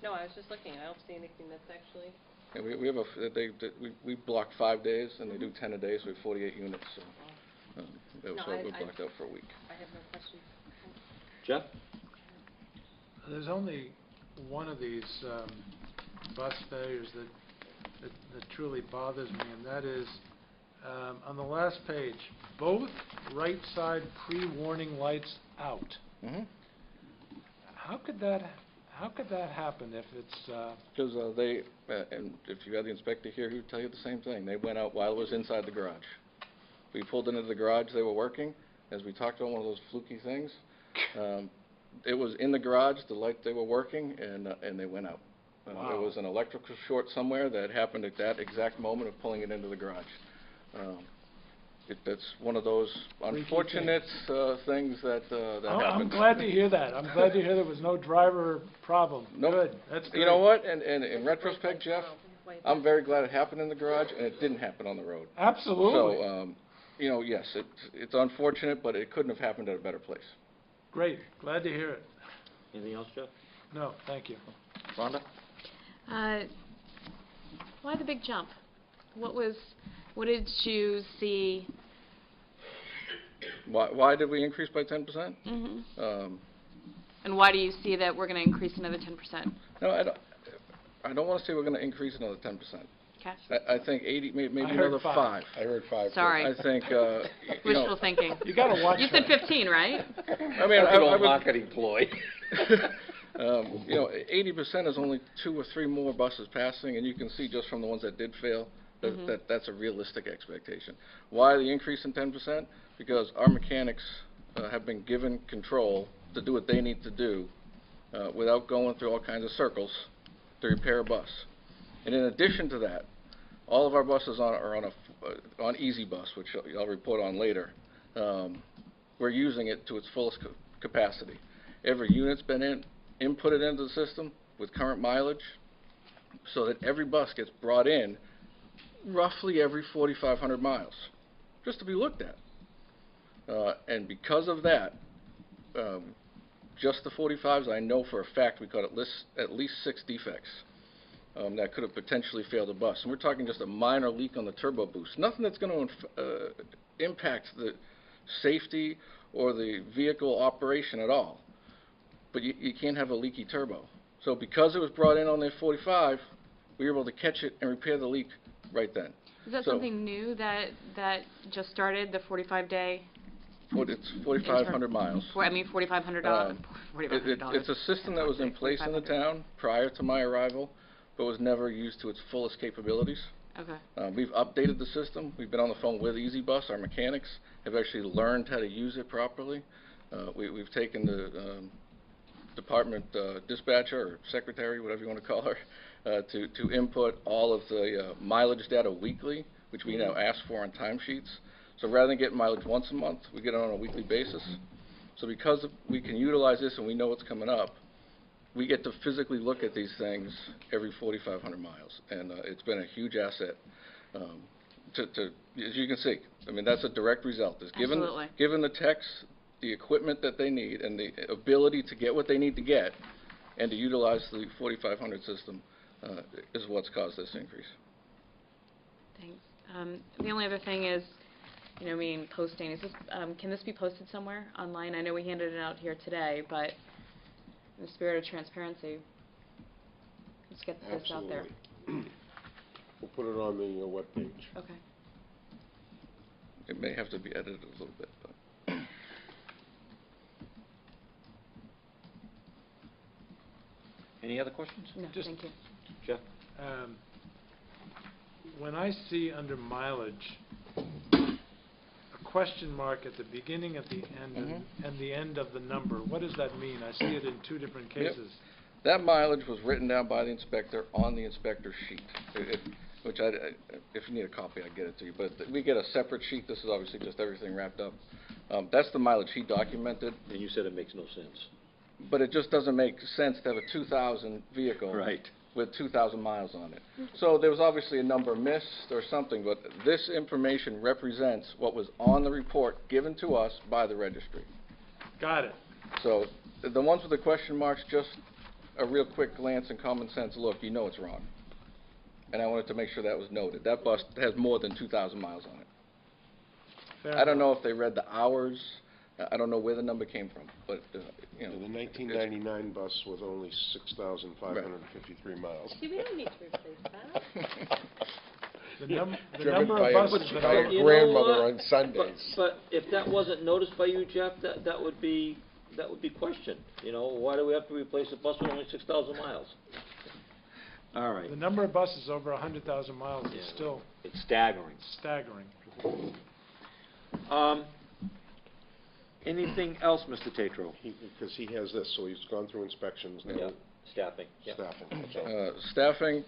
No, I was just looking, I don't see anything that's actually, And we have we block 5 days, and they do 10 a day, so we have 48 units. So No, so I- we're blocked out for a week. I have no questions. Jeff? There's only one of these bus failures that truly bothers me, and that is on the last page, both right side pre-warning lights out. Mm-hmm. How could that happen if it's? Because and if you had the inspector here, he would tell you the same thing. They went out while it was inside the garage. We pulled into the garage, they were working. As we talked about one of those fluky things, it was in the garage, the light, they were working, and they went out. Wow. There was an electrical short somewhere that happened at that exact moment of pulling it into the garage. That's one of those unfortunate things that happen. I'm glad to hear that. I'm glad to hear there was no driver problem. Nope. Good, that's good. You know what, and in retrospect, Jeff, I'm very glad it happened in the garage and it didn't happen on the road. Absolutely. So, yes, it's unfortunate, but it couldn't have happened at a better place. Great, glad to hear it. Anything else, Jeff? No, thank you. Rhonda? Why the big jump? What did you see? Why did we increase by 10%? Mm-hmm. And why do you see that we're going to increase another 10%? No, I don't want to say we're going to increase another 10%. Okay. I think 80, maybe I heard another 5. I heard 5. Sorry. I think, Wishful thinking. You got to watch You said that. 15, right? I mean, That's an I old would, marketing ploy. 80% is only 2 or 3 more buses passing, and you can see just from the ones that did fail that's a realistic expectation. Why the increase in 10%? Because our mechanics have been given control to do what they need to do without going through all kinds of circles to repair a bus. And in addition to that, all of our buses are on Easy Bus, which I'll report on later. We're using it to its fullest capacity. Every unit's been inputted into the system with current mileage, so that every bus gets brought in roughly every 4,500 miles, just to be looked at. And because of that, just the 45s, I know for a fact we caught at least 6 defects that could have potentially failed a bus. And we're talking just a minor leak on the turbo boost. Nothing that's going to impact the safety or the vehicle operation at all. But you can't have a leaky turbo. So because it was brought in on their 45, we were able to catch it and repair the leak right then. Is that something new that just started, the 45-day? It's 4,500 miles. $4,500. It's a system that was in place in the town prior to my arrival, but was never used to its fullest capabilities. Okay. We've updated the system. We've been on the phone with Easy Bus. Our mechanics have actually learned how to use it properly. We've taken the department dispatcher or secretary, whatever you want to call her, to input all of the mileage data weekly, which we now ask for on timesheets. So rather than get mileage once a month, we get it on a weekly basis. So because we can utilize this and we know what's coming up, we get to physically look at these things every 4,500 miles. And it's been a huge asset as you can see. I mean, that's a direct result. It's given the techs the equipment that they need and the ability to get what they need to get and to utilize the 4,500 system is what's caused this increase. Thanks. The only other thing is, you know, posting, is this, can this be posted somewhere online? I know we handed it out here today, but in the spirit of transparency, let's get this out there. Absolutely. We'll put it on the webpage. Okay. It may have to be edited a little bit, but. Any other questions? No, Just- thank you. Jeff? When I see under mileage, a question mark at the beginning, at the end, and the end of the number, what does that mean? I see it in two different Yep. cases. That mileage was written down by the inspector on the inspector's sheet, which if you need a copy, I'll get it to you. But we get a separate sheet. This is obviously just everything wrapped up. That's the mileage he documented, And you said it makes no sense. but it just doesn't make sense to have a 2000 vehicle Right. with 2,000 miles on it. So there was obviously a number missed or something, but this information represents what was on the report given to us by the registry. Got it. So the ones with the question marks, just a real quick glance and common sense look, you know it's wrong. And I wanted to make sure that was noted. That bus has more than 2,000 miles on it. Fair I don't know enough. if they read the hours. I don't know where the number came from, but, you know. The 1999 bus was only 6,553 miles. See, we don't need to replace that. The Driven number by of a- buses that by are... a You know grandmother what? on Sundays. But if that wasn't noticed by you, Jeff, that would be questioned. You know, why do we have to replace a bus with only 6,000 miles? All right. The number of buses over 100,000 miles is Yeah. still It's staggering. staggering. Anything else, Mr. Tatro? Because he has this, so he's gone through inspections now. Yeah, staffing. Yeah. Staffing, that's all. Staffing,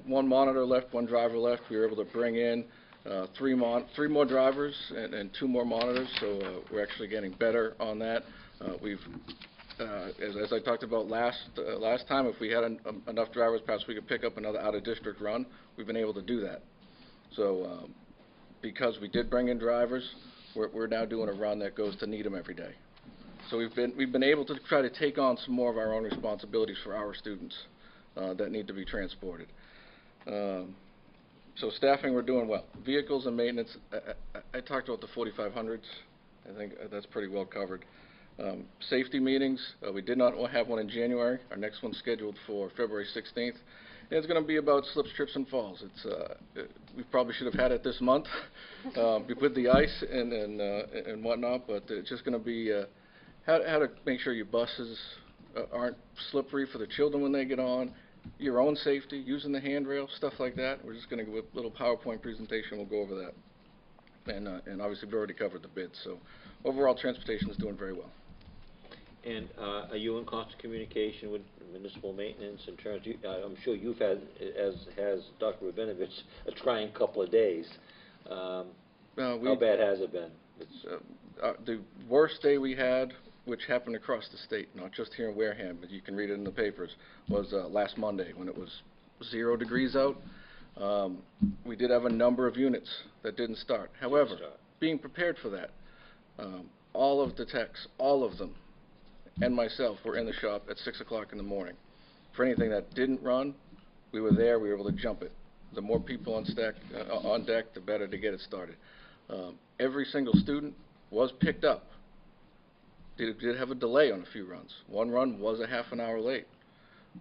one monitor left, one driver left. We were able to bring in three more drivers and 2 more monitors, so we're actually getting better on that. As I talked about last time, if we had enough drivers, perhaps we could pick up another out-of-district run. We've been able to do that. So because we did bring in drivers, we're now doing a run that goes to Needham every day. So we've been able to try to take on some more of our own responsibilities for our students that need to be transported. So staffing, we're doing well. Vehicles and maintenance, I talked about the 4500s. I think that's pretty well covered. Safety meetings, we did not have one in January. Our next one's scheduled for February 16th. And it's going to be about slips, trips, and falls. We probably should have had it this month with the ice and whatnot, but it's just going to be how to make sure your buses aren't slippery for the children when they get on, your own safety, using the handrail, stuff like that. We're just going to give a little PowerPoint presentation. We'll go over that. And obviously we've already covered the bids. So overall, transportation is doing very well. And are you in constant communication with municipal maintenance in terms I'm sure you've had, as has Dr. Rabinovich, a trying couple of days. How bad has it been? The worst day we had, which happened across the state, not just here in Wareham, but you can read it in the papers, was last Monday when it was 0 degrees out. We did have a number of units that didn't start. However, being prepared for that, all of the techs, all of them, and myself were in the shop at 6 o'clock in the morning. For anything that didn't run, we were there, we were able to jump it. The more people on deck, the better to get it started. Every single student was picked up. Did have a delay on a few runs. One run was a half an hour late.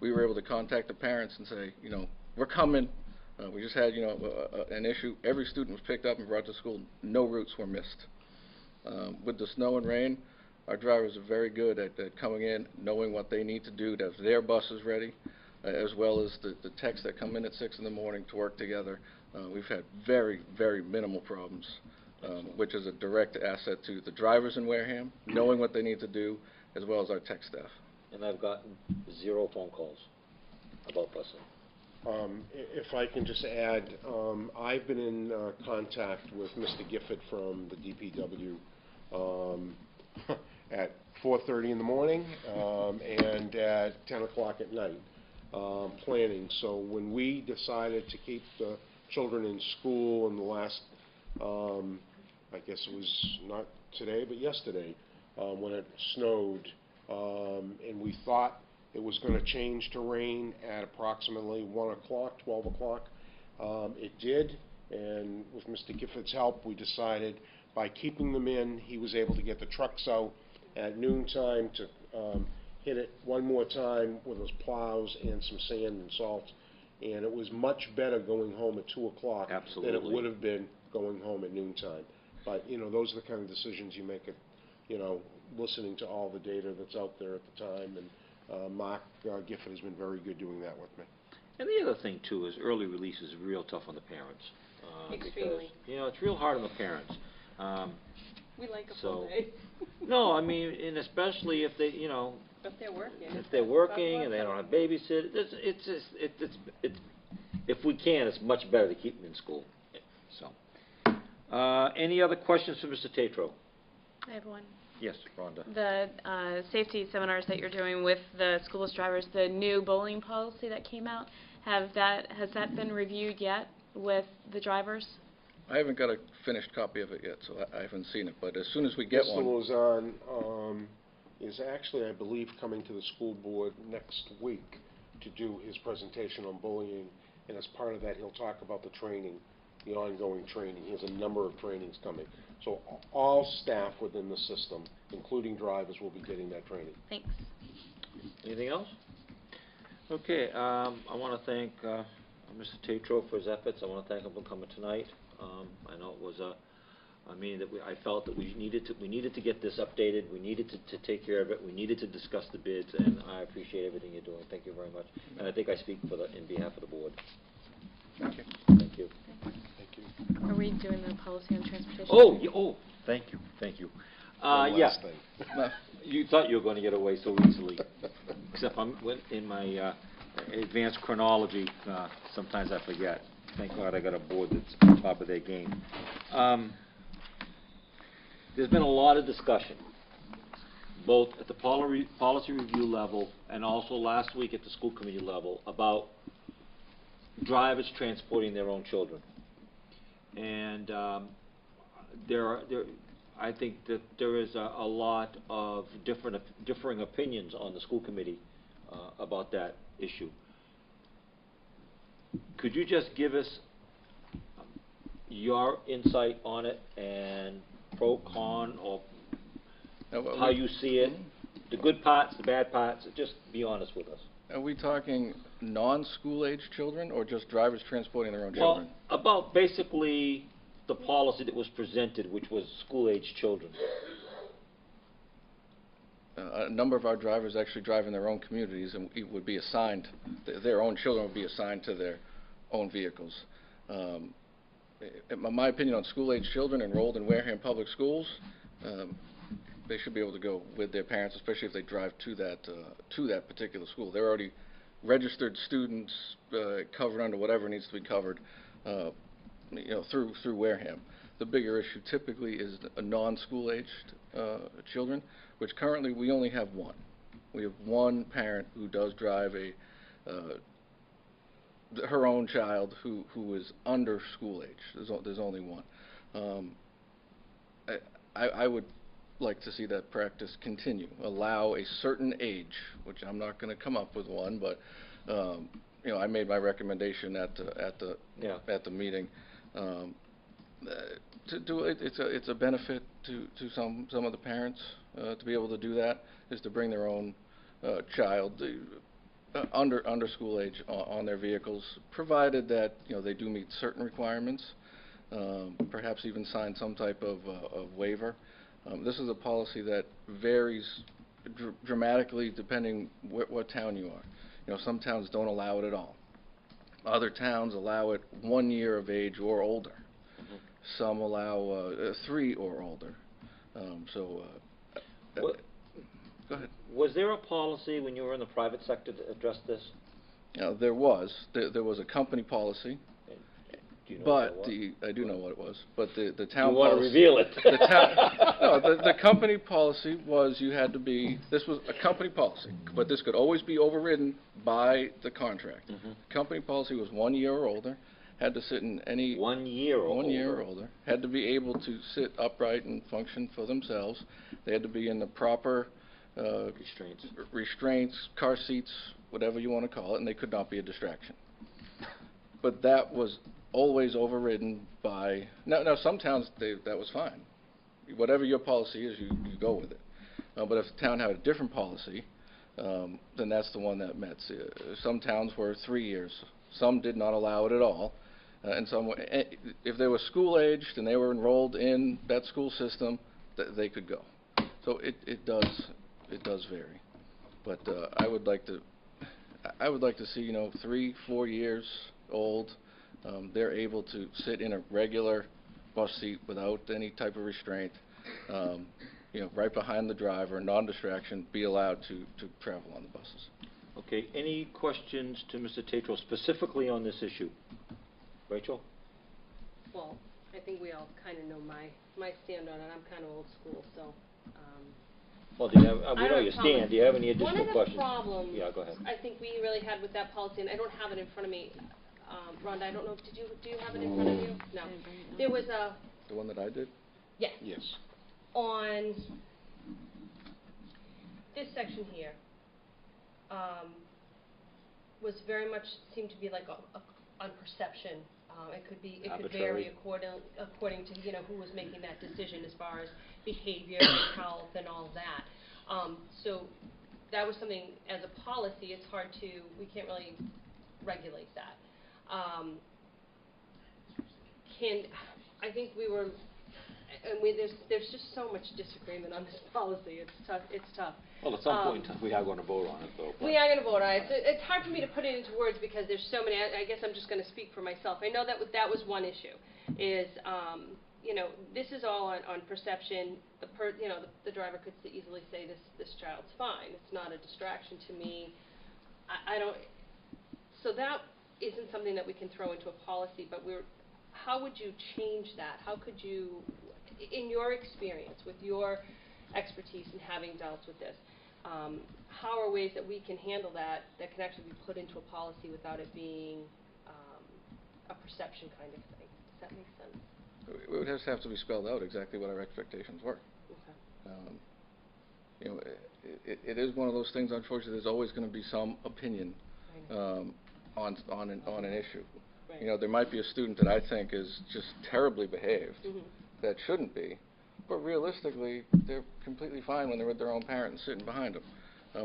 We were able to contact the parents and say, you know, we're coming. We just had, you know, an issue. Every student was picked up and brought to school. No routes were missed. With the snow and rain, our drivers are very good at coming in, knowing what they need to do to have their buses ready, as well as the techs that come in at 6 in the morning to work together. We've had very, very minimal problems, which is a direct asset to the drivers in Wareham, knowing what they need to do, as well as our tech staff. And I've gotten 0 phone calls about busing. If I can just add, I've been in contact with Mr. Gifford from the DPW at 4:30 in the morning and at 10 o'clock at night, planning. So when we decided to keep the children in school in the last, I guess it was not today, but yesterday, when it snowed, and we thought it was going to change to rain at approximately 1 o'clock, 12 o'clock. It did, and with Mr. Gifford's help, we decided by keeping them in, he was able to get the trucks out at noon time to hit it one more time with his plows and some sand and salt. And it was much better going home at 2 o'clock than it Absolutely. would have been going home at noontime. But, you know, those are the kind of decisions you make at, you know, listening to all the data that's out there at the time. And Mark Gifford has been very good doing that with me. And the other thing, too, is early release is real tough on the parents. Extremely. Because, you know, it's real hard on the parents. We like a So- full day. No, I mean, and especially if they, you know, If they're working. if they're working and they don't have babysit, it's just, if we can, it's much better to keep them in school, so. Any other questions for Mr. Tatro? I have one. Yes, Rhonda. The safety seminars that you're doing with the school bus drivers, the new bowling policy that came out, has that been reviewed yet with the drivers? I haven't got a finished copy of it yet, so I haven't seen it, but as soon as we get Mr. one. Lozon is actually, I believe, coming to the school board next week to do his presentation on bullying, and as part of that, he'll talk about the training, the ongoing training. He has a number of trainings coming. So all staff within the system, including drivers, will be getting that training. Thanks. Anything else? Okay, I want to thank Mr. Tatro for his efforts. I want to thank him for coming tonight. I know it was a meeting that I felt that we needed to get this updated. We needed to take care of it. We needed to discuss the bids, and I appreciate everything you're doing. Thank you very much. And I think I speak in behalf of the board. Thank you. Thank you. Thank you. Are we doing the policy on transportation? Oh, thank you. One Yeah. last thing. No, You thought you were going to get away so easily, except in my advanced chronology, sometimes I forget. Thank God I got a board that's on top of their game. There's been a lot of discussion, both at the policy review level and also last week at the school committee level, about drivers transporting their own children. And I think that there is a lot of differing opinions on the school committee about that issue. Could you just give us your insight on it, and pro, con, or how you see it, the good parts, the bad parts? Just be honest with us. Are we talking non-school age children or just drivers transporting their own children? Well, about basically the policy that was presented, which was school-age children. A number of our drivers actually drive in their own communities and would be assigned, their own children would be assigned to their own vehicles. In my opinion, on school-age children enrolled in Wareham Public Schools, they should be able to go with their parents, especially if they drive to that particular school. They're already registered students, covered under whatever needs to be covered, through Wareham. The bigger issue typically is a non-school aged children, which currently we only have one. We have one parent who does drive her own child who is under school age. There's only one. I would like to see that practice continue. Allow a certain age, which I'm not going to come up with one, but I made my recommendation at the meeting. To do it, it's a benefit to some of the parents to be able to do that, is to bring their own child under school age on their vehicles, provided that they do meet certain requirements, perhaps even sign some type of waiver. This is a policy that varies dramatically depending what town you are. Some towns don't allow it at all. Other towns allow it 1 year of age or older. Some allow 3 or older. Go ahead. Was there a policy when you were in the private sector to address this? There was a company policy, Do you know but what that was? I do know what it was. But the town You want to policy, reveal it? the company policy was this was a company policy, but this could always be overridden by the contract. Company policy was 1 year or older, had to sit in any 1 year or 1 year or older, had to be able to sit upright and function for themselves. They had to be in the proper restraints, car seats, whatever you want to call it, and they could not be a distraction. But that was always overridden by, now some towns, that was fine. whatever your policy is, you go with it. But if the town had a different policy, then that's the one that met. Some towns were 3 years. Some did not allow it at all. And some, if they were school-aged and they were enrolled in that school system, they could go. So it does vary. But I would like to see, 3, 4 years old, they're able to sit in a regular bus seat without any type of restraint, right behind the driver, non-distraction, be allowed to travel on the buses. Okay, any questions to Mr. Tatro specifically on this issue? Rachel? Well, I think we all kind of know my stand on it. I'm kind of old school, so. Well, do you have, we I know don't you have problem. stand. Do you have any additional questions? One of the problems Yeah, go ahead. I think we really had with that policy, and I don't have it in front of me, Rhonda, I don't know, do you have it in front of you? No. There was a, The one that I did? yes, Yes. on this section here, was very much, seemed to be like on perception. It could vary according to, who was making that decision as far as behavior and health and all that. So that was something, as a policy, it's hard to, we can't really regulate that. I think we were, and there's just so much disagreement on this policy. It's tough. Well, at some point in time, we are going to vote on it, though. We are going to vote on it. It's hard for me to put it into words because there's so many. I guess I'm just going to speak for myself. I know that was one issue. Is this is all on perception. The driver could easily say this child's fine. It's not a distraction to me. I don't. So that isn't something that we can throw into a policy. But how would you change that? How could you, in your experience, with your expertise in having dealt with this, how are ways that we can handle that can actually be put into a policy without it being a perception kind of thing? Does that make sense? It would just have to be spelled out exactly what our expectations were. Okay. It is one of those things, unfortunately, there's always going to be some opinion on an issue. Right. There might be a student that I think is just terribly behaved that shouldn't be, but realistically, they're completely fine when they're with their own parent and sitting behind them.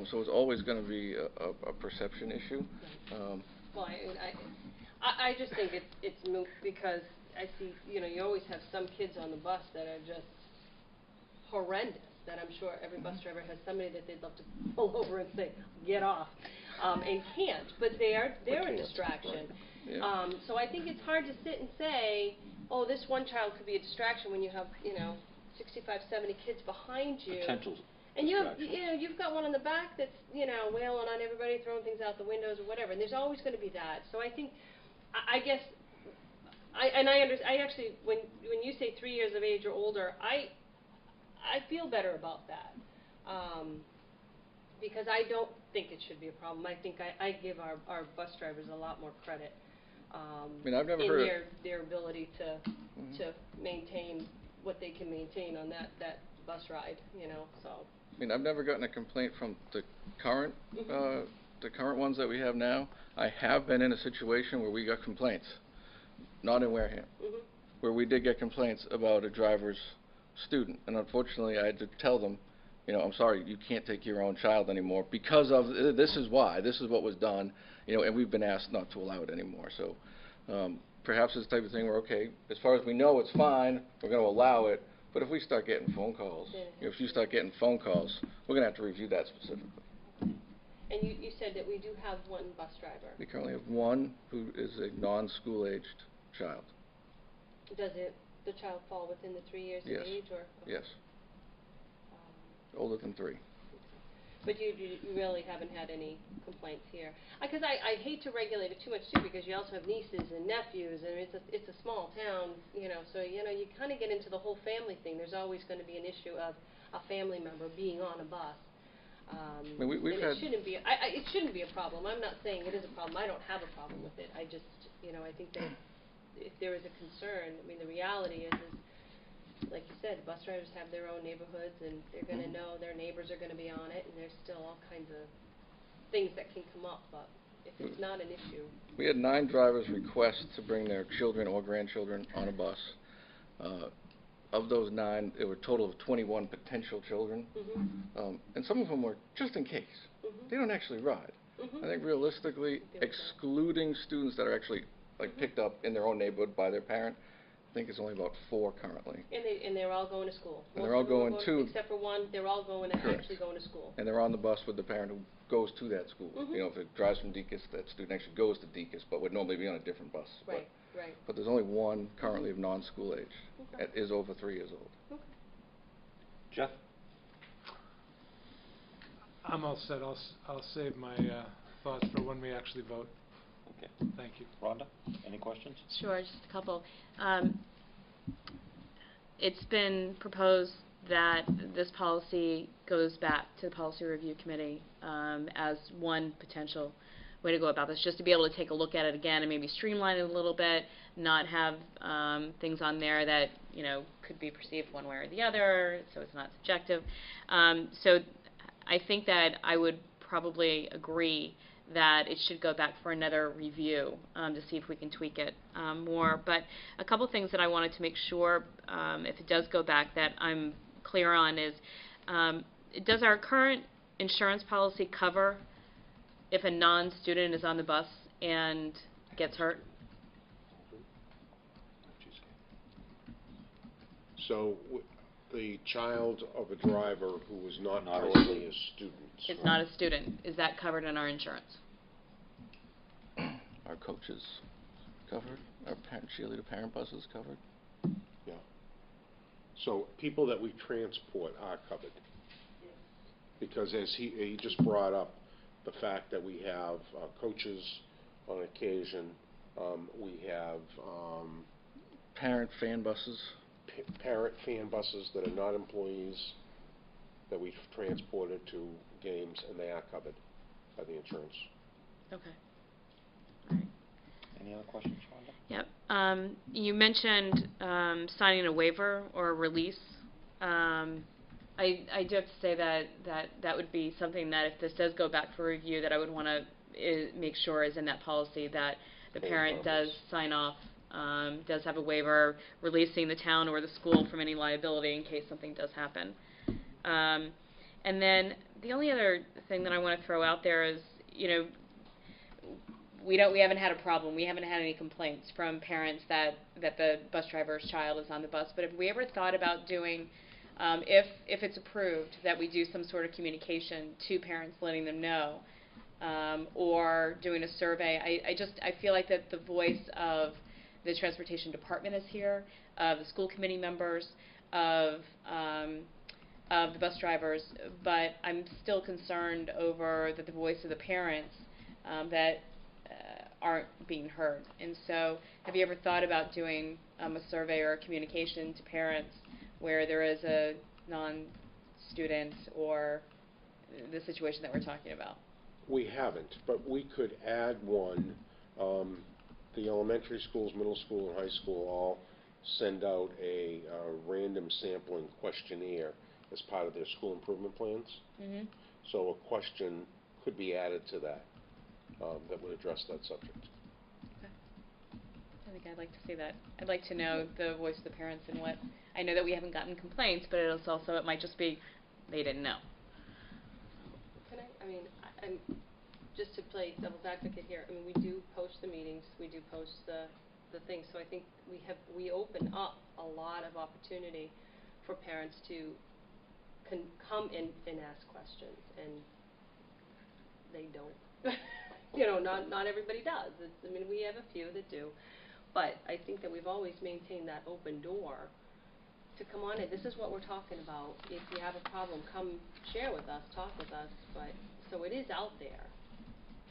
So it's always going to be a perception issue. Well, I just think it's moot because I see, you always have some kids on the bus that are just horrendous, that I'm sure every bus driver has somebody that they'd love to pull over and say, get off, and can't, but they're a distraction. Right. Yeah. So I think it's hard to sit and say, oh, this one child could be a distraction when you have, 65, 70 kids behind you. Potential. And you've got one in the back that's, wailing on everybody, throwing things out the windows or whatever, and there's always going to be that. So I think, I guess, I actually, when you say 3 years of age or older, I feel better about that. Because I don't think it should be a problem. I think I give our bus drivers a lot more credit. I've never in heard their ability to maintain what they can maintain on that bus ride, so. I've never gotten a complaint from the current ones that we have now. I have been in a situation where we got complaints, not in Wareham, where we did get complaints about a driver's student, and unfortunately I had to tell them, I'm sorry, you can't take your own child anymore because of, this is why, this is what was done, and we've been asked not to allow it anymore. So perhaps it's the type of thing where, okay, as far as we know it's fine, we're going to allow it, but if we start getting phone calls, if you start getting phone calls, we're going to have to review that specifically. And you said that we do have one bus driver. We currently have one who is a non-school aged child. Does the child fall within the 3 years Yes. of age, or? Yes. Older than 3. But you really haven't had any complaints here, because I hate to regulate it too much too, because you also have nieces and nephews, and it's a small town, so you kind of get into the whole family thing. There's always going to be an issue of a family member being on a bus. It shouldn't be. It shouldn't be a problem. I'm not saying it is a problem. I don't have a problem with it. I just, I think that if there is a concern, the reality is like you said, bus drivers have their own neighborhoods, and they're going to know their neighbors are going to be on it, and there's still all kinds of things that can come up. But if it's not an issue. We had 9 drivers request to bring their children or grandchildren on a bus. of those 9, there were a total of 21 potential children. And some of them were just in case. They don't actually ride. I think realistically, excluding students that are actually like picked up in their own neighborhood by their parent, I think it's only about 4 currently. And they're all going to school. And they're all going to... Except for one, they're all going, actually going to school. And they're on the bus with the parent who goes to that school. You know, if it drives from Deacon's, that student actually goes to Deacon's, but would normally be on a different bus. Right, right. But there's only one currently of non-school age. That is over 3 years old. Okay. Jeff? I'm all set. I'll save my thoughts for when we actually vote. Okay. Thank you. Rhonda, any questions? Sure, just a couple. It's been proposed that this policy goes back to the Policy Review Committee as one potential way to go about this, just to be able to take a look at it again and maybe streamline it a little bit, not have things on there that, you know, could be perceived one way or the other, so it's not subjective. So I think that I would probably agree that it should go back for another review to see if we can tweak it more. But a couple things that I wanted to make sure, if it does go back, that I'm clear on is, does our current insurance policy cover if a non-student is on the bus and gets hurt? So the child of a driver who is not Not a currently a student. It's not a student. Is that covered in our insurance? Our coaches covered. Our cheerleader parent bus is covered. Yeah. So people that we transport are covered. Because as he just brought up, the fact that we have coaches on occasion, we have Parent fan buses. parent fan buses that are not employees that we've transported to games, and they are covered by the insurance. Okay. All right. Any other questions, Rhonda? Yep. You mentioned signing a waiver or a release. I do have to say that would be something that if this does go back for review, that I would want to make sure is in that policy, that the parent does sign off, does have a waiver releasing the town or the school from any liability in case something does happen. And then the only other thing that I want to throw out there is, you know, we haven't had a problem. We haven't had any complaints from parents that the bus driver's child is on the bus. But have we ever thought about doing, if it's approved, that we do some sort of communication to parents, letting them know, or doing a survey? I feel like that the voice of the transportation department is here, of the school committee members, of the bus drivers, but I'm still concerned over the voice of the parents that aren't being heard. And so have you ever thought about doing a survey or a communication to parents where there is a non-student or the situation that we're talking about? We haven't, but we could add one. The elementary schools, middle school, and high school all send out a random sampling questionnaire as part of their school improvement plans. Mm-hmm. So a question could be added to that that would address that subject. Okay. I think I'd like to see that. I'd like to know the voice of the parents and what. I know that we haven't gotten complaints, but it's also, it might just be they didn't know. Can I'm just to play devil's advocate here. I mean, we do post the meetings, we do post the things. So I think we open up a lot of opportunity for parents to come and ask questions, and they don't. You know, not everybody does. I mean, we have a few that do, but I think that we've always maintained that open door to come on in. This is what we're talking about. If you have a problem, come share with us, talk with us. But so it is out there.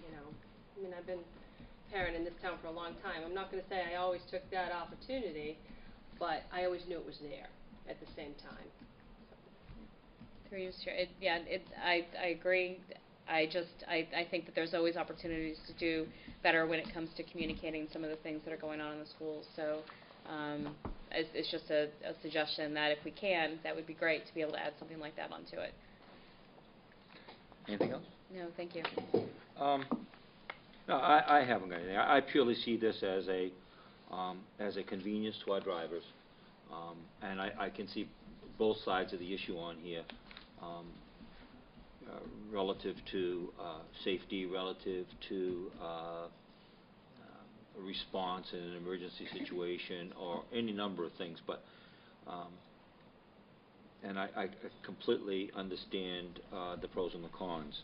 You know, I mean, I've been a parent in this town for a long time. I'm not going to say I always took that opportunity, but I always knew it was there at the same time. I agree. I think that there's always opportunities to do better when it comes to communicating some of the things that are going on in the schools. So it's just a suggestion that if we can, that would be great to be able to add something like that onto it. Anything else? No, thank you. No, I haven't got anything. I purely see this as a convenience to our drivers. And I can see both sides of the issue on here, relative to safety, relative to a response in an emergency situation, or any number of things. But and I completely understand the pros and the cons.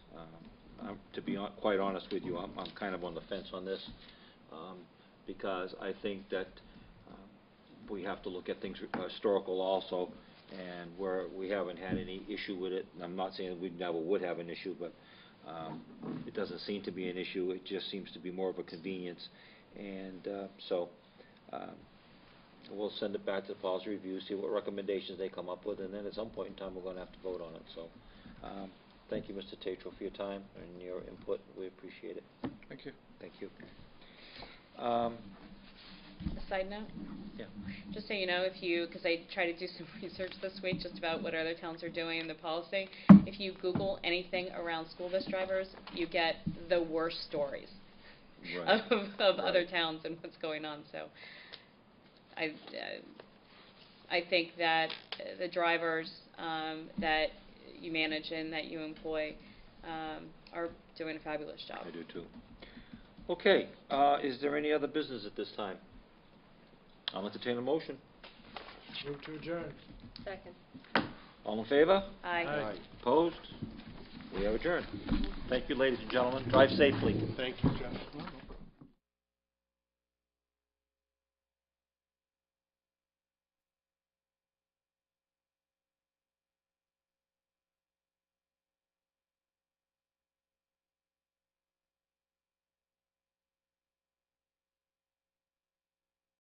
To be quite honest with you, I'm kind of on the fence on this, because I think that we have to look at things historical also, and where we haven't had any issue with it. And I'm not saying that we never would have an issue, but it doesn't seem to be an issue. It just seems to be more of a convenience. And so we'll send it back to the policy review, see what recommendations they come up with, and then at some point in time we're going to have to vote on it. So thank you, Mr. Tatro, for your time and your input. We appreciate it. Thank you. Thank you. A side note? Yeah. Just so you know, because I tried to do some research this week just about what other towns are doing in the policy, if you Google anything around school bus drivers, you get the worst stories Right. of other towns and what's going on. So I think that the drivers that you manage and that you employ are doing a fabulous job. I do too. Okay, is there any other business at this time? I'll entertain a motion. Move to adjourn. Second. All in favor? Aye. Opposed? We have adjourned. Thank you, ladies and gentlemen. Drive safely. Thank you, Jeff.